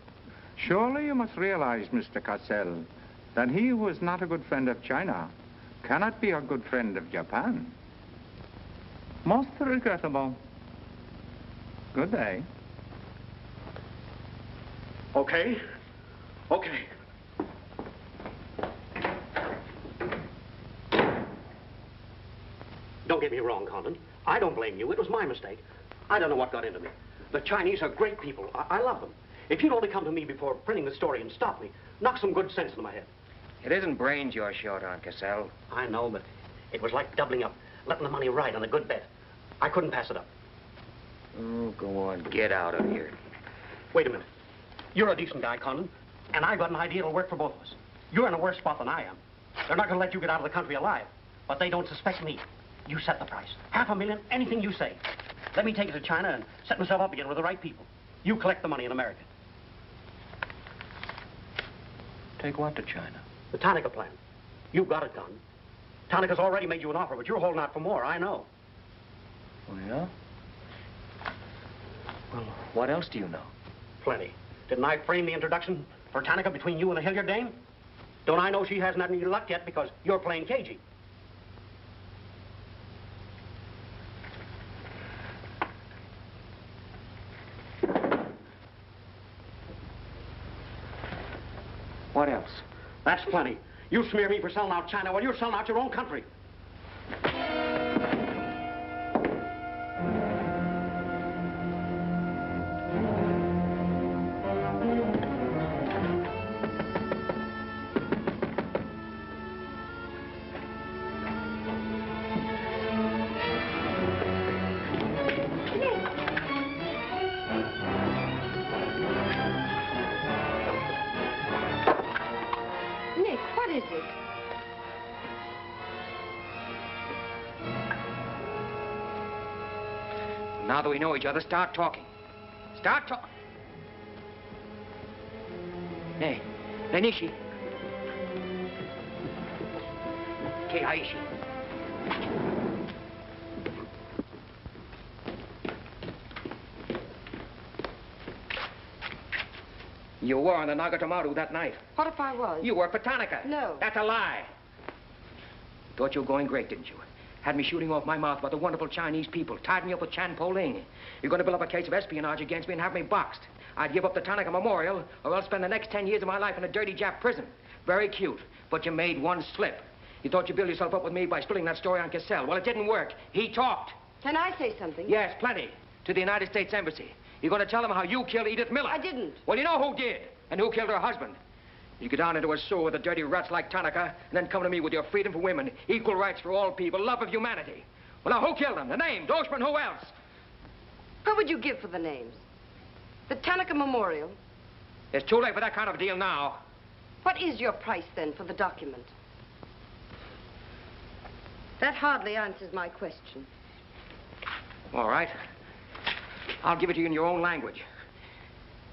C: Surely you must realize, Mr. Cassell, that he who is not a good friend of China cannot be a good friend of Japan. Most regrettable. Good day.
K: Okay. Okay. Don't get me wrong, Condon. I don't blame you. It was my mistake. I don't know what got into me. The Chinese are great people. I love them. If you'd only come to me before printing the story and stop me, knock some good sense into my head.
F: It isn't brains you're short on, Cassell.
K: I know, but it was like doubling up, letting the money ride on a good bet. I couldn't pass it up.
F: Oh, go on. Get out of here.
K: Wait a minute. You're a decent guy, Condon, and I've got an idea that'll work for both of us. You're in a worse spot than I am. They're not going to let you get out of the country alive, but they don't suspect me. You set the price. $500,000, anything you say. Let me take it to China and set myself up again with the right people. You collect the money in America.
F: Take what to China?
K: The Tanaka plan. You've got it, Condon. Tanaka's already made you an offer, but you're holding out for more, I know.
F: Oh, yeah? Well, what else do you know?
K: Plenty. Didn't I frame the introduction for Tanaka between you and the Hilliard dame? Don't I know she hasn't had any luck yet because you're playing cagey?
F: What else?
K: That's plenty. You smear me for selling out China while you're selling out your own country.
F: Now that we know each other, start talking. Start talking. Hey, Nenishi. Keihaishi. You were on the Nagatomaru that night.
T: What if I was?
F: You worked for Tanaka.
T: No.
F: That's a lie. Thought you were going great, didn't you? Had me shooting off my mouth about the wonderful Chinese people, tied me up with Chan Po-ling. You're going to build up a case of espionage against me and have me boxed. I'd give up the Tanaka Memorial, or else spend the next 10 years of my life in a dirty Jap prison. Very cute, but you made one slip. You thought you'd build yourself up with me by spilling that story on Cassell. Well, it didn't work. He talked.
T: Can I say something?
F: Yes, plenty. To the United States Embassy. You're going to tell them how you killed Edith Miller.
T: I didn't.
F: Well, you know who did, and who killed her husband. You go down into a sewer with the dirty rats like Tanaka, and then come to me with your freedom for women, equal rights for all people, love of humanity. Well, now, who killed them? The name, Doshman, who else?
T: What would you give for the names? The Tanaka Memorial.
F: It's too late for that kind of deal now.
T: What is your price, then, for the document? That hardly answers my question.
F: All right. I'll give it to you in your own language.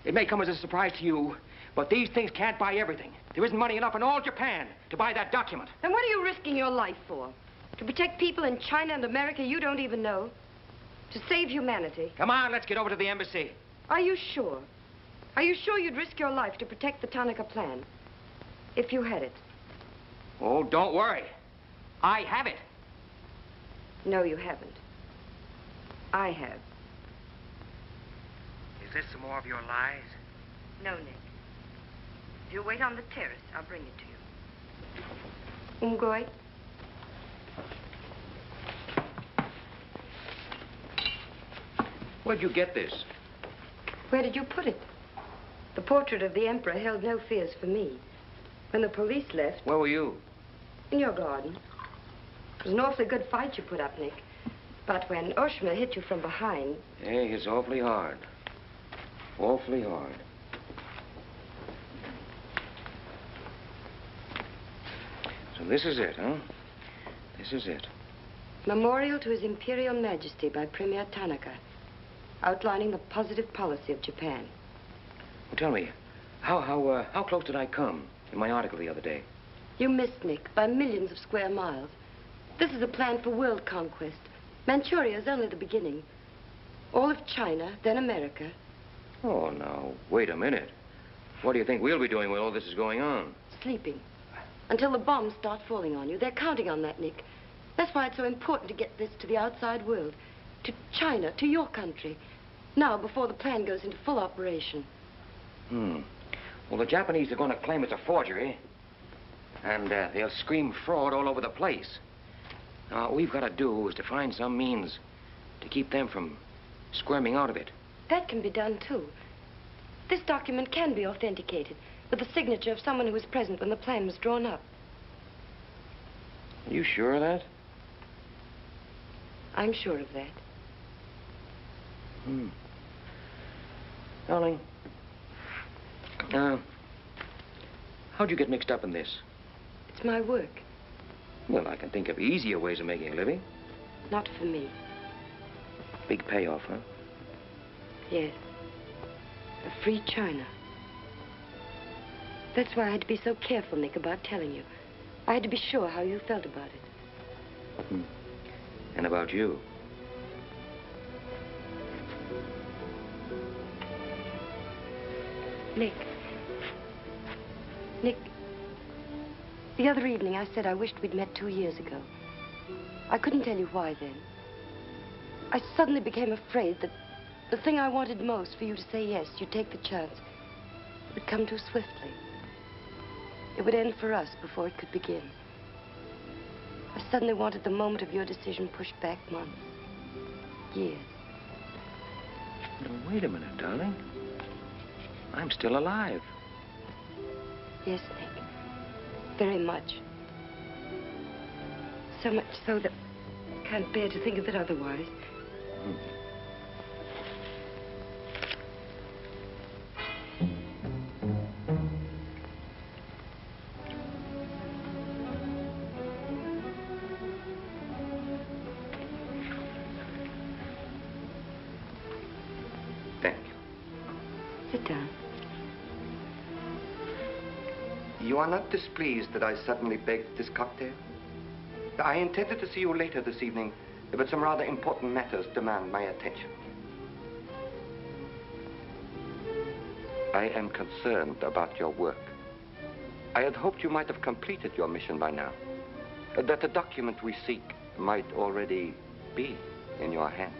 F: It may come as a surprise to you, but these things can't buy everything. There isn't money enough in all Japan to buy that document.
T: Then what are you risking your life for? To protect people in China and America you don't even know? To save humanity?
F: Come on, let's get over to the embassy.
T: Are you sure? Are you sure you'd risk your life to protect the Tanaka plan? If you had it?
F: Oh, don't worry. I have it.
T: No, you haven't. I have.
C: Is this some more of your lies?
T: No, Nick. If you wait on the terrace, I'll bring it to you. Umgoy?
F: Where'd you get this?
T: Where did you put it? The portrait of the Emperor held no fears for me. When the police left...
F: Where were you?
T: In your garden. It was an awfully good fight you put up, Nick. But when Oshma hit you from behind...
F: Hey, it's awfully hard. Awfully hard. So this is it, huh? This is it.
T: Memorial to His Imperial Majesty by Premier Tanaka, outlining the positive policy of Japan.
F: Well, tell me, how close did I come in my article the other day?
T: You missed, Nick, by millions of square miles. This is a plan for world conquest. Manchuria is only the beginning. All of China, then America.
F: Oh, now, wait a minute. What do you think we'll be doing when all this is going on?
T: Sleeping. Until the bombs start falling on you. They're counting on that, Nick. That's why it's so important to get this to the outside world. To China, to your country. Now, before the plan goes into full operation.
F: Well, the Japanese are going to claim it's a forgery. And they'll scream fraud all over the place. Now, what we've got to do is to find some means to keep them from squirming out of it.
T: That can be done, too. This document can be authenticated with the signature of someone who was present when the plan was drawn up.
F: Are you sure of that?
T: I'm sure of that.
F: Darling, how'd you get mixed up in this?
T: It's my work.
F: Well, I can think of easier ways of making a living.
T: Not for me.
F: Big payoff, huh?
T: Yes. A free China. That's why I had to be so careful, Nick, about telling you. I had to be sure how you felt about it.
F: And about you.
T: Nick. Nick, the other evening I said I wished we'd met 2 years ago. I couldn't tell you why then. I suddenly became afraid that the thing I wanted most for you to say yes, you'd take the chance, would come too swiftly. It would end for us before it could begin. I suddenly wanted the moment of your decision pushed back months, years.
F: Now, wait a minute, darling. I'm still alive.
T: Yes, Nick. Very much. So much so that I can't bear to think of it otherwise.
A: Thank you.
T: Sit down.
A: You are not displeased that I suddenly begged this cocktail? I intended to see you later this evening, but some rather important matters demand my attention. I am concerned about your work. I had hoped you might have completed your mission by now. That the document we seek might already be in your hands.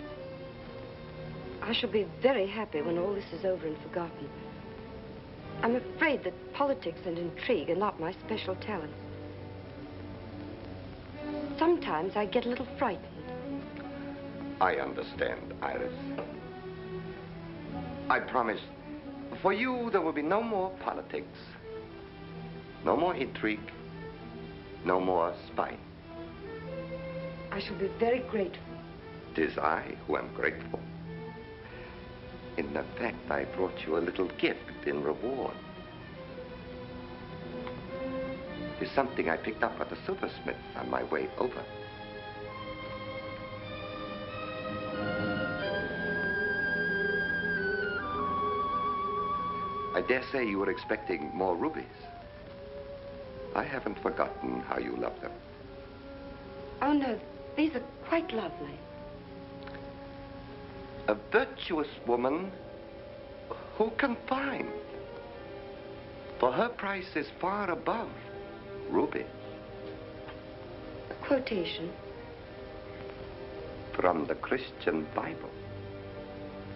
T: I shall be very happy when all this is over and forgotten. I'm afraid that politics and intrigue are not my special talents. Sometimes I get a little frightened.
A: I understand, Iris. I promise, for you, there will be no more politics, no more intrigue, no more spying.
T: I shall be very grateful. 'Tis
A: I who am grateful. In fact, I brought you a little gift in reward. It's something I picked up at the silversmith on my way over. I dare say you were expecting more rubies. I haven't forgotten how you love them.
T: Oh, no, these are quite lovely.
A: A virtuous woman who can find. For her price is far above rubies.
T: A quotation?
A: From the Christian Bible.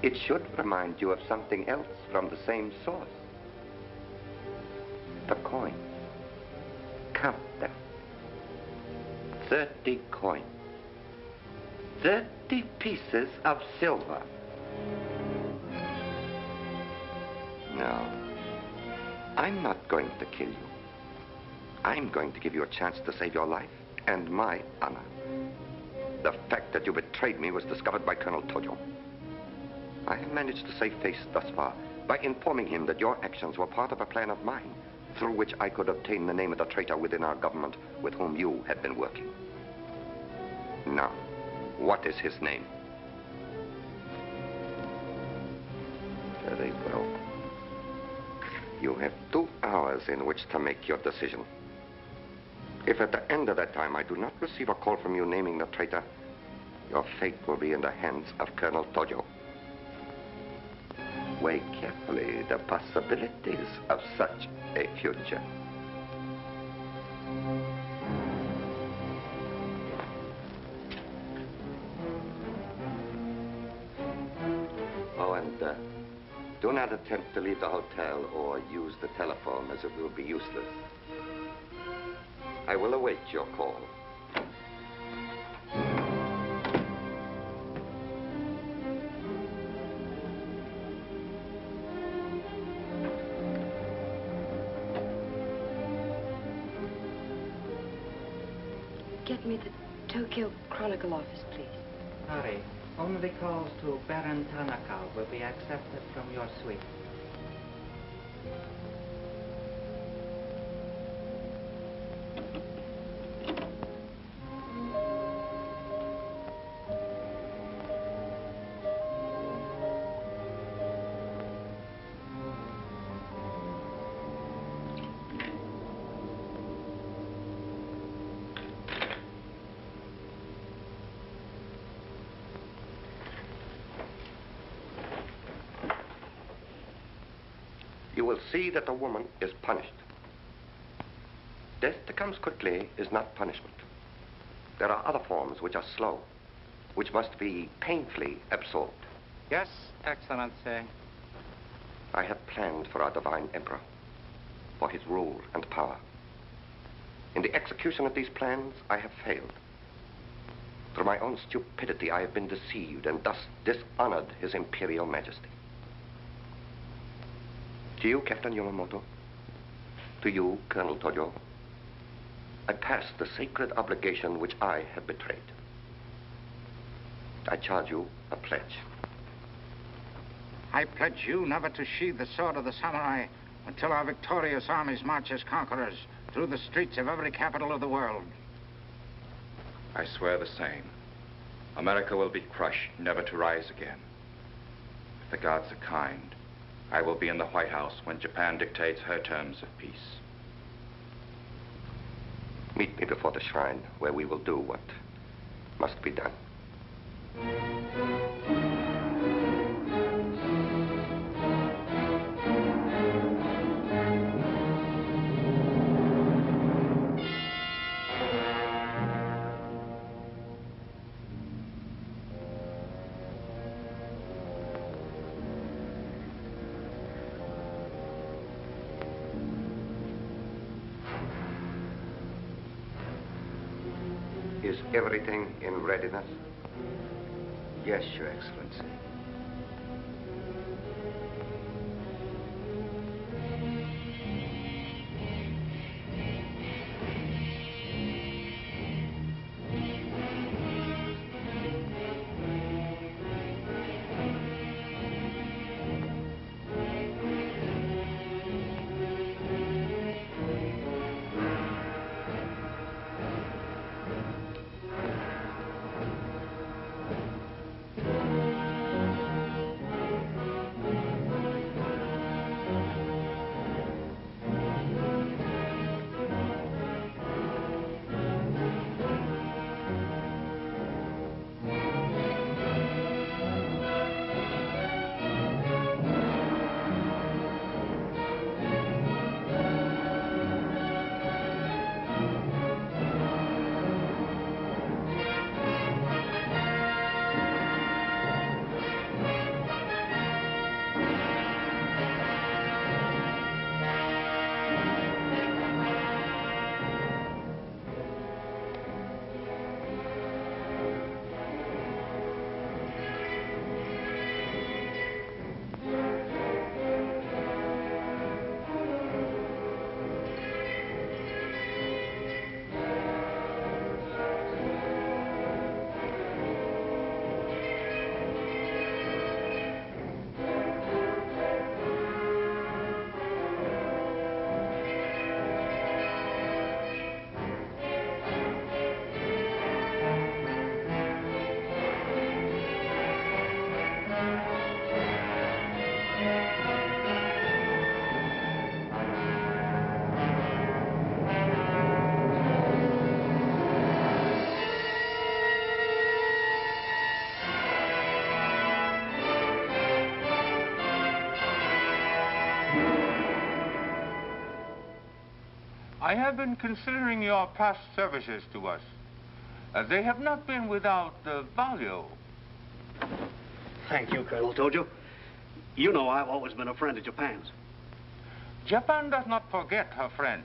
A: It should remind you of something else from the same source. The coin. Count them. 30 coins. 30 pieces of silver. No. I'm not going to kill you. I'm going to give you a chance to save your life and my honor. The fact that you betrayed me was discovered by Colonel Tojo. I have managed to save face thus far by informing him that your actions were part of a plan of mine through which I could obtain the name of the traitor within our government with whom you had been working. Now, what is his name? Very well. You have 2 hours in which to make your decision. If at the end of that time I do not receive a call from you naming the traitor, your fate will be in the hands of Colonel Tojo. Weigh carefully the possibilities of such a future. Oh, and do not attempt to leave the hotel or use the telephone, as it will be useless. I will await your call.
T: Get me the Tokyo Chronicle office, please.
O: Hurry. Only calls to Baron Tanaka will be accepted from your suite.
A: You will see that the woman is punished. Death that comes quickly is not punishment. There are other forms which are slow, which must be painfully absorbed.
C: Yes, Excellency.
A: I have planned for our divine emperor, for his rule and power. In the execution of these plans, I have failed. Through my own stupidity, I have been deceived and thus dishonored his imperial majesty. To you, Captain Yamamoto, to you, Colonel Tojo, I pass the sacred obligation which I have betrayed. I charge you a pledge.
C: I pledge you never to sheathe the sword of the samurai until our victorious armies march as conquerors through the streets of every capital of the world.
H: I swear the same. America will be crushed, never to rise again. If the gods are kind, I will be in the White House when Japan dictates her terms of peace.
A: Meet me before the shrine, where we will do what must be done. Is everything in readiness?
J: Yes, Your Excellency.
I: I have been considering your past services to us. They have not been without value.
K: Thank you, Colonel Tojo. You know I've always been a friend of Japan's.
I: Japan does not forget her friend.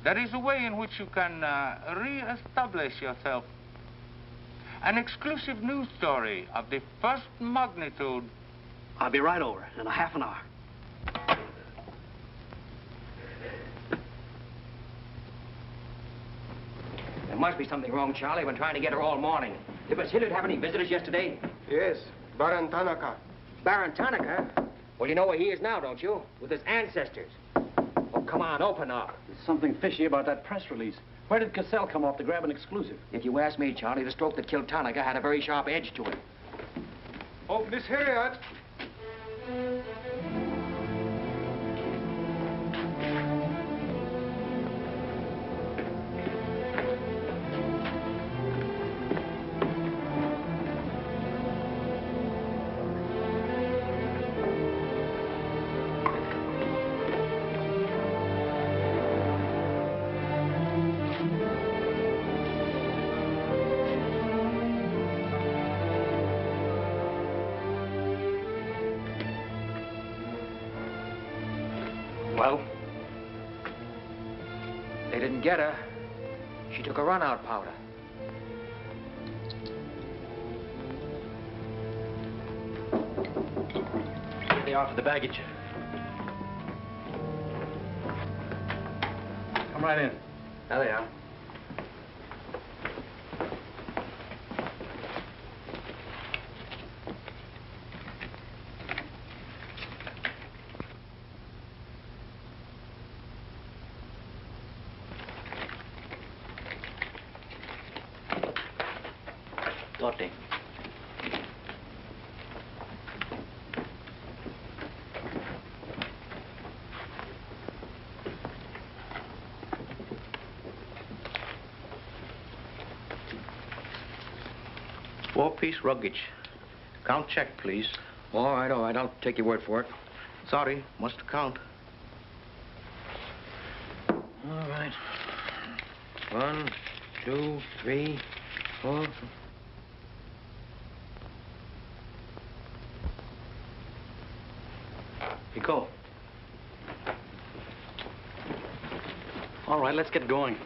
I: There is a way in which you can re-establish yourself. An exclusive news story of the first magnitude.
K: I'll be right over in a half an hour.
F: There must be something wrong, Charlie. I've been trying to get her all morning. Did Miss Hilliard have any visitors yesterday?
L: Yes, Baron Tanaka.
F: Baron Tanaka? Well, you know where he is now, don't you? With his ancestors. Oh, come on, open up.
K: There's something fishy about that press release. Where did Cassell come off to grab an exclusive?
F: If you ask me, Charlie, the stroke that killed Tanaka had a very sharp edge to it.
L: Oh, Miss Hilliard.
F: Well, they didn't get her. She took a run-out powder.
K: Here they are for the baggage. Come right in.
F: There they are.
K: Four-piece luggage. Count check, please.
F: All right, I'll take your word for it.
K: Sorry, must count.
F: All right. 1, 2, 3, 4.
K: Pico. All right, let's get going.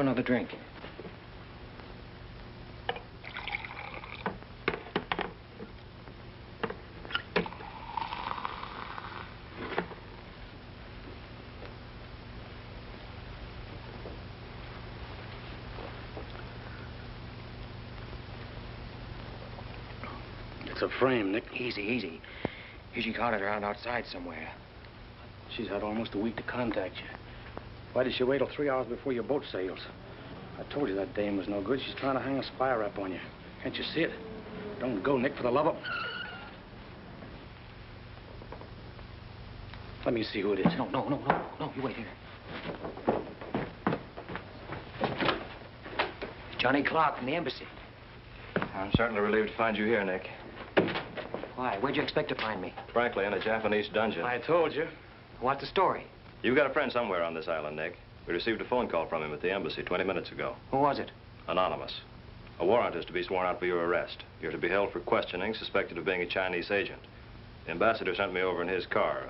F: have another drink.
K: It's a frame, Nick.
F: Easy, easy. Usually caught it around outside somewhere.
K: She's had almost a week to contact you. Why did she wait till 3 hours before your boat sails? I told you that dame was no good. She's trying to hang a spy rap on you. Can't you see it? Don't go, Nick, for the love of... Let me see who it is.
F: No, you wait here. Johnny Clark from the embassy.
P: I'm certainly relieved to find you here, Nick.
F: Why? Where'd you expect to find me?
P: Frankly, in a Japanese dungeon.
F: I told you. What's the story?
P: You've got a friend somewhere on this island, Nick. We received a phone call from him at the embassy 20 minutes ago.
F: Who was it?
P: Anonymous. A warrant is to be sworn out for your arrest. You're to be held for questioning, suspected of being a Chinese agent. The ambassador sent me over in his car.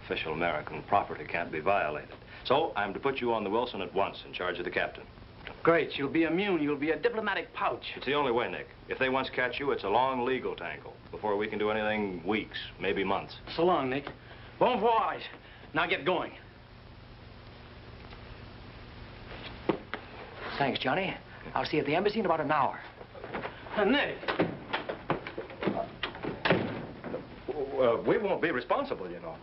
P: Official American property can't be violated. So I'm to put you on the Wilson at once in charge of the captain.
K: Great. You'll be immune. You'll be a diplomatic pouch.
P: It's the only way, Nick. If they once catch you, it's a long legal tangle. Before we can do anything, weeks, maybe months.
K: So long, Nick. Bon voyage. Now get going.
F: Thanks, Johnny. I'll see you at the embassy in about an hour.
K: Nick.
P: We won't be responsible, you know.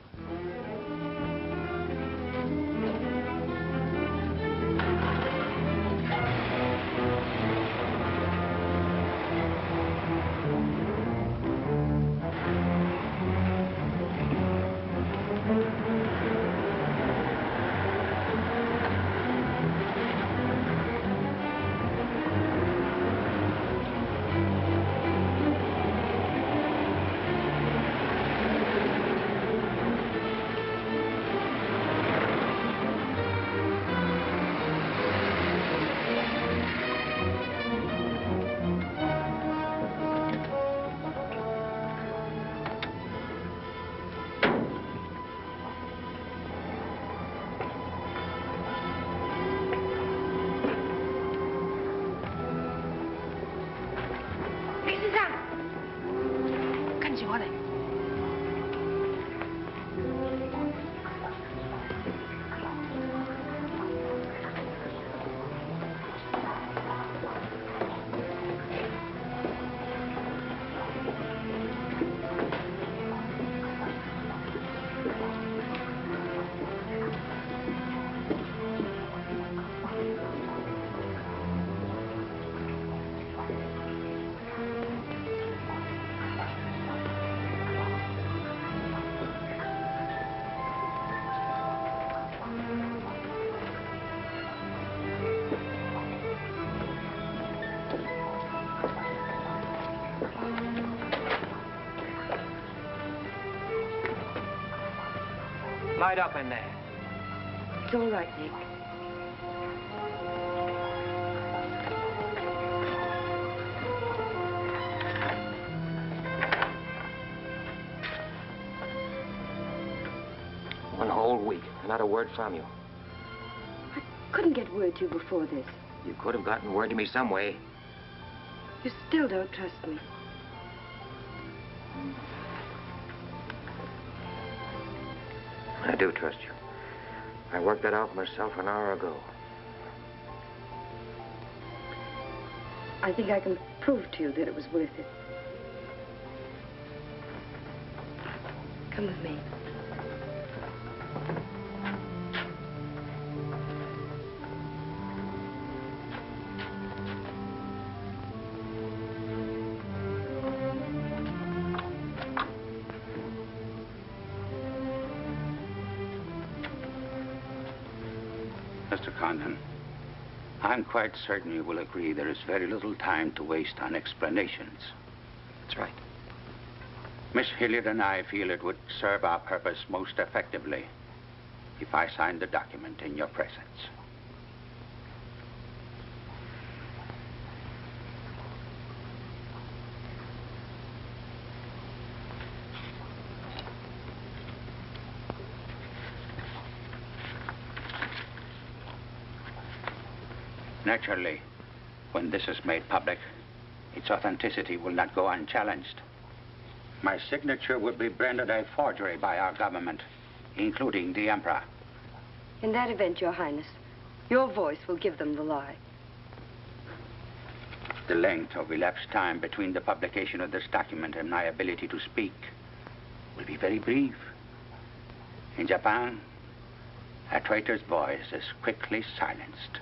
F: Light up in there.
T: It's all right, Nick.
F: One whole week, not a word from you.
T: I couldn't get word to you before this.
F: You could have gotten word to me some way.
T: You still don't trust me.
F: I do trust you. I worked that out myself an hour ago.
T: I think I can prove to you that it was worth it. Come with me.
I: Mr. Condon, I'm quite certain you will agree there is very little time to waste on explanations.
F: That's right.
I: Miss Hilliard and I feel it would serve our purpose most effectively if I signed the document in your presence.
M: Naturally, when this is made public, its authenticity will not go unchallenged. My signature would be branded a forgery by our government, including the Emperor.
T: In that event, Your Highness, your voice will give them the lie.
M: The length of elapsed time between the publication of this document and my ability to speak will be very brief. In Japan, a traitor's voice is quickly silenced.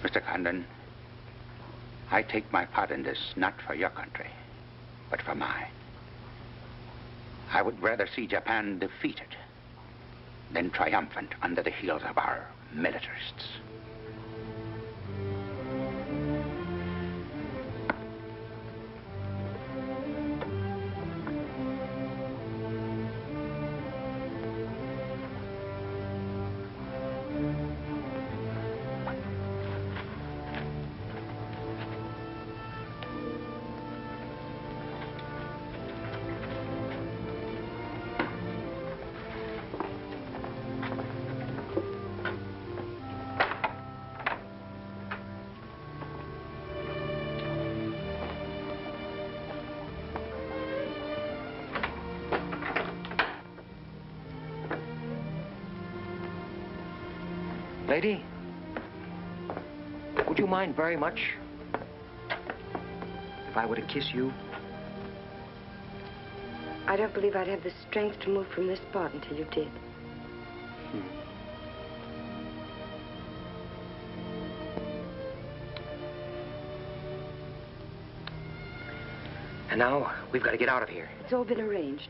M: Mr. Condon, I take my part in this not for your country, but for mine. I would rather see Japan defeated than triumphant under the heels of our militarists.
F: Lady, would you mind very much if I were to kiss you?
T: I don't believe I'd have the strength to move from this spot until you did.
F: And now, we've got to get out of here.
T: It's all been arranged.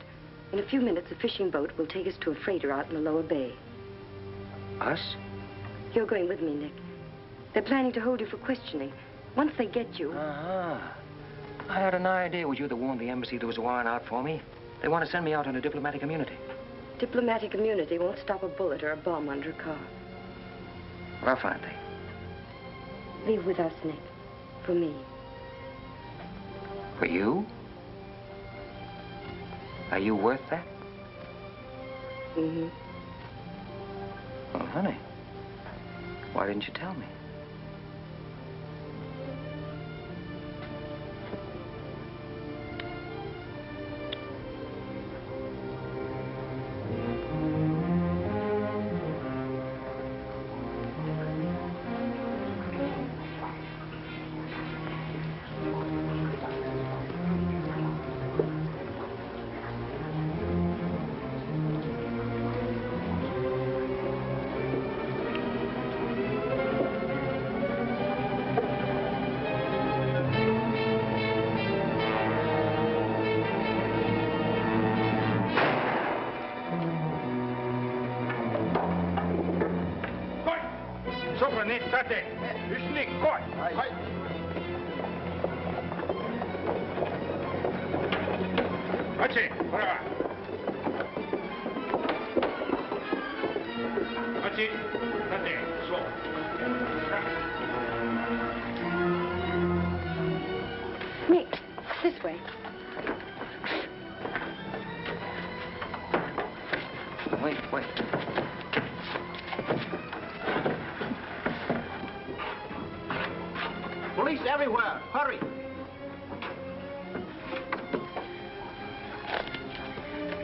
T: In a few minutes, a fishing boat will take us to a freighter out in the lower bay.
F: Us?
T: You're going with me, Nick. They're planning to hold you for questioning. Once they get you...
F: Uh-huh. I had an idea it was you that warned the embassy there was a warrant out for me. They want to send me out on a diplomatic immunity.
T: Diplomatic immunity won't stop a bullet or a bomb under a car.
F: Rough, aren't they?
T: Leave with us, Nick. For me.
F: For you? Are you worth that?
T: Mm-hmm.
F: Well, honey, why didn't you tell me?
T: Nick, this way.
F: Wait.
K: Police everywhere. Hurry.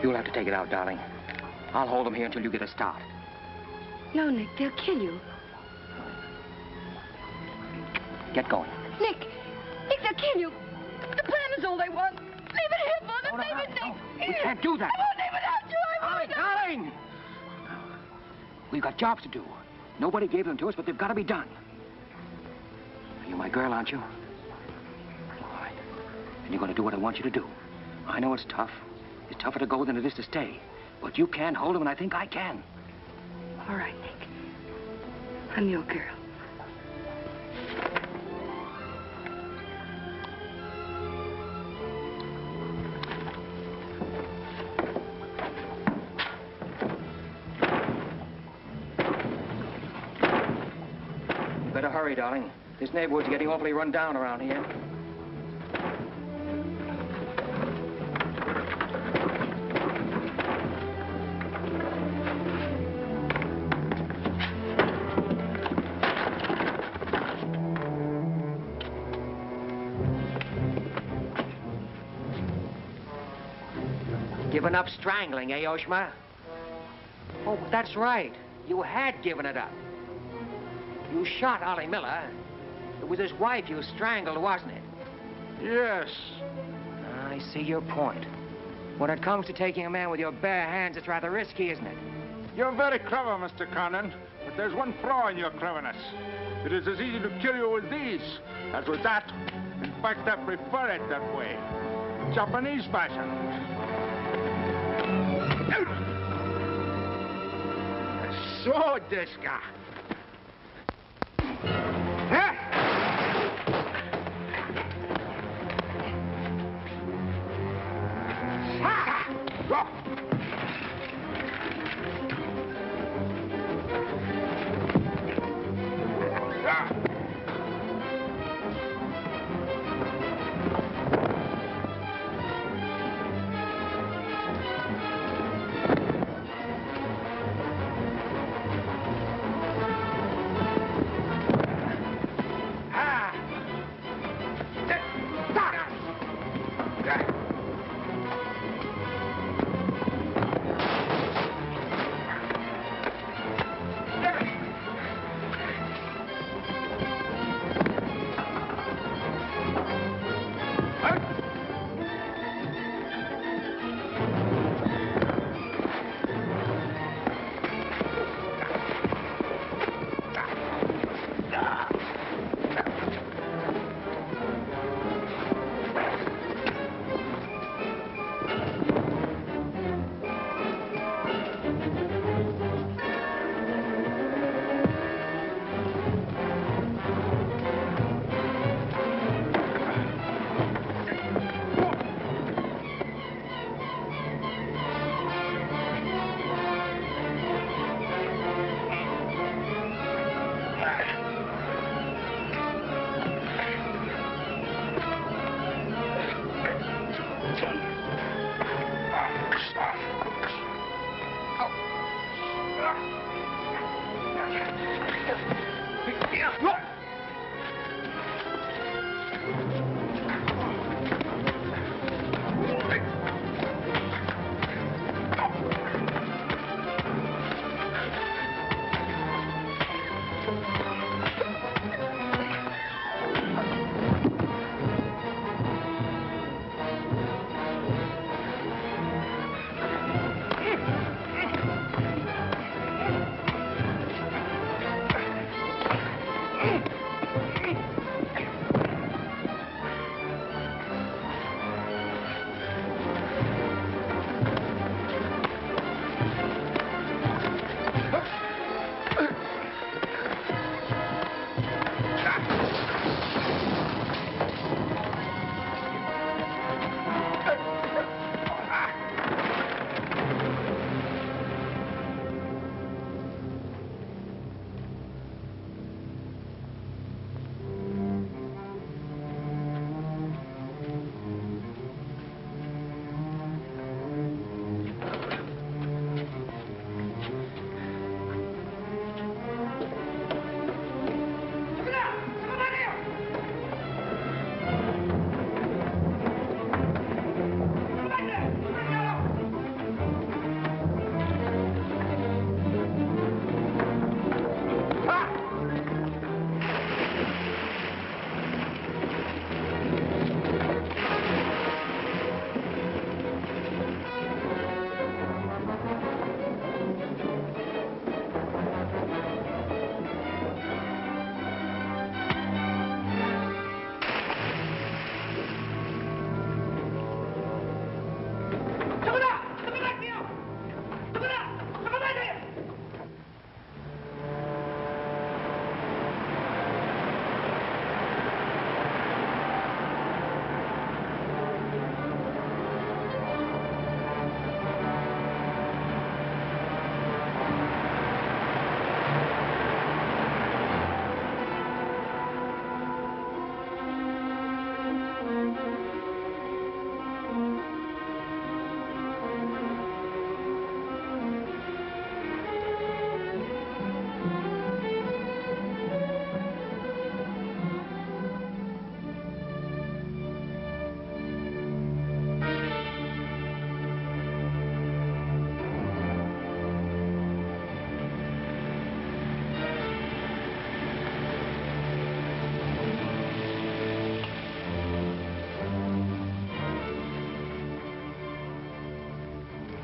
F: You'll have to take it out, darling. I'll hold them here until you get a start.
T: No, Nick, they'll kill you.
F: Get going.
T: Nick, they'll kill you. The plan is all they want. Leave it here for them. Leave it, Nick.
F: We can't do that.
T: I won't leave without you. I won't.
F: Darling! We've got jobs to do. Nobody gave them to us, but they've got to be done. You're my girl, aren't you? All right. And you're going to do what I want you to do. I know it's tough. It's tougher to go than it is to stay. But you can hold them, and I think I can.
T: All right, Nick. I'm your girl.
F: Better hurry, darling. This neighborhood's getting awfully run down around here. Given up strangling, eh, Oshma? Oh, that's right. You had given it up. You shot Ollie Miller. It was his wife you strangled, wasn't it?
C: Yes.
F: I see your point. When it comes to taking a man with your bare hands, it's rather risky, isn't it?
C: You're very clever, Mr. Condon, but there's one flaw in your cleverness. It is as easy to kill you with these as with that. In fact, I prefer it that way. Japanese fashion. So, Diska.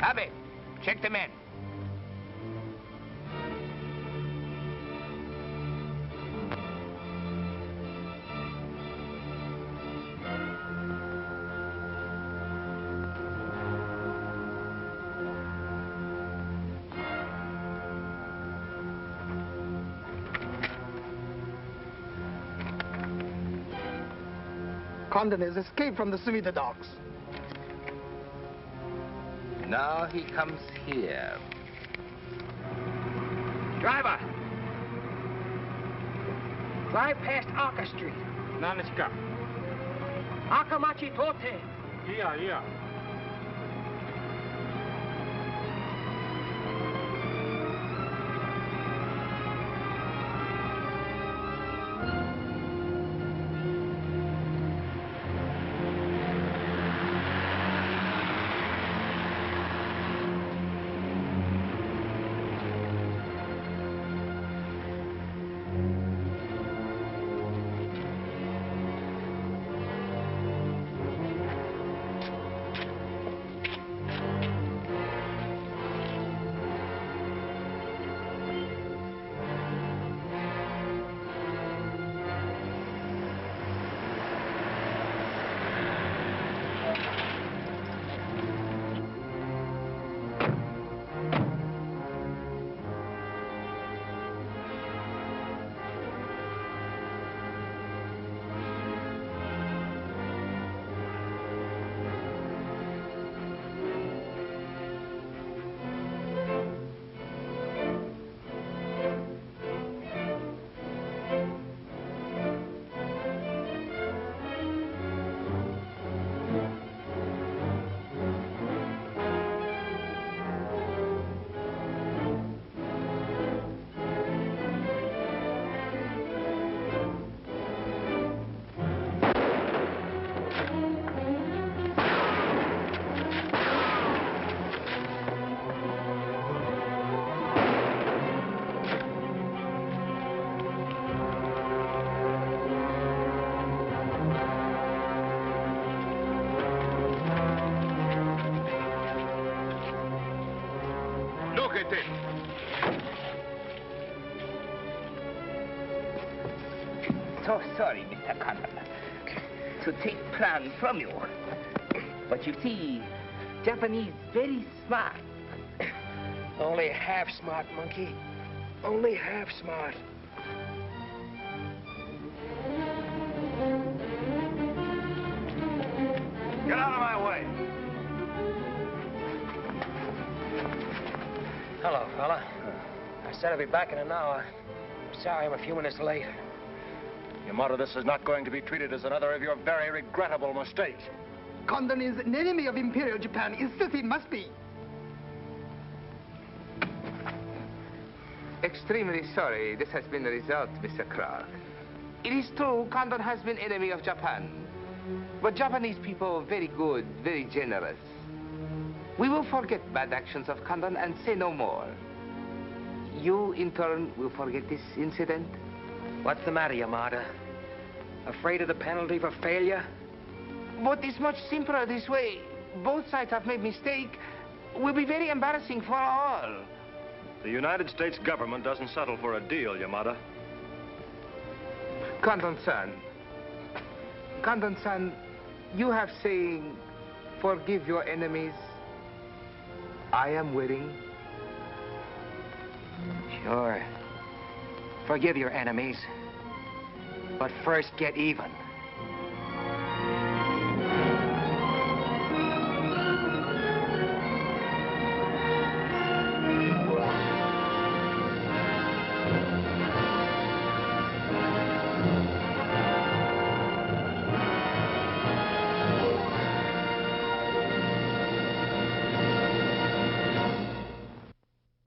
I: Abe, check the men.
B: Condon has escaped from the Sumida docks.
I: Now he comes here.
F: Driver! Drive past Arca Street.
C: Naniska.
F: Akamachi Tote.
C: Yeah.
I: So sorry, Mr. Condon, to take plan from you. But you see, Japanese very smart.
F: Only half smart, monkey. Only half smart.
A: Get out of my way.
F: Hello, fella. I said I'd be back in an hour. Sorry I'm a few minutes late.
C: Yamato, this is not going to be treated as another of your very regrettable mistakes.
B: Condon is an enemy of Imperial Japan. Insist it must be.
I: Extremely sorry this has been the result, Mr. Clark. It is true, Condon has been enemy of Japan. But Japanese people very good, very generous. We will forget bad actions of Condon and say no more. You, in turn, will forget this incident?
F: What's the matter, Yamada? Afraid of the penalty for failure?
I: But it's much simpler this way. Both sides have made mistake. Will be very embarrassing for all.
P: The United States government doesn't settle for a deal, Yamada.
I: Condon-san, you have saying, forgive your enemies. I am willing.
F: Sure. Forgive your enemies. But first get even.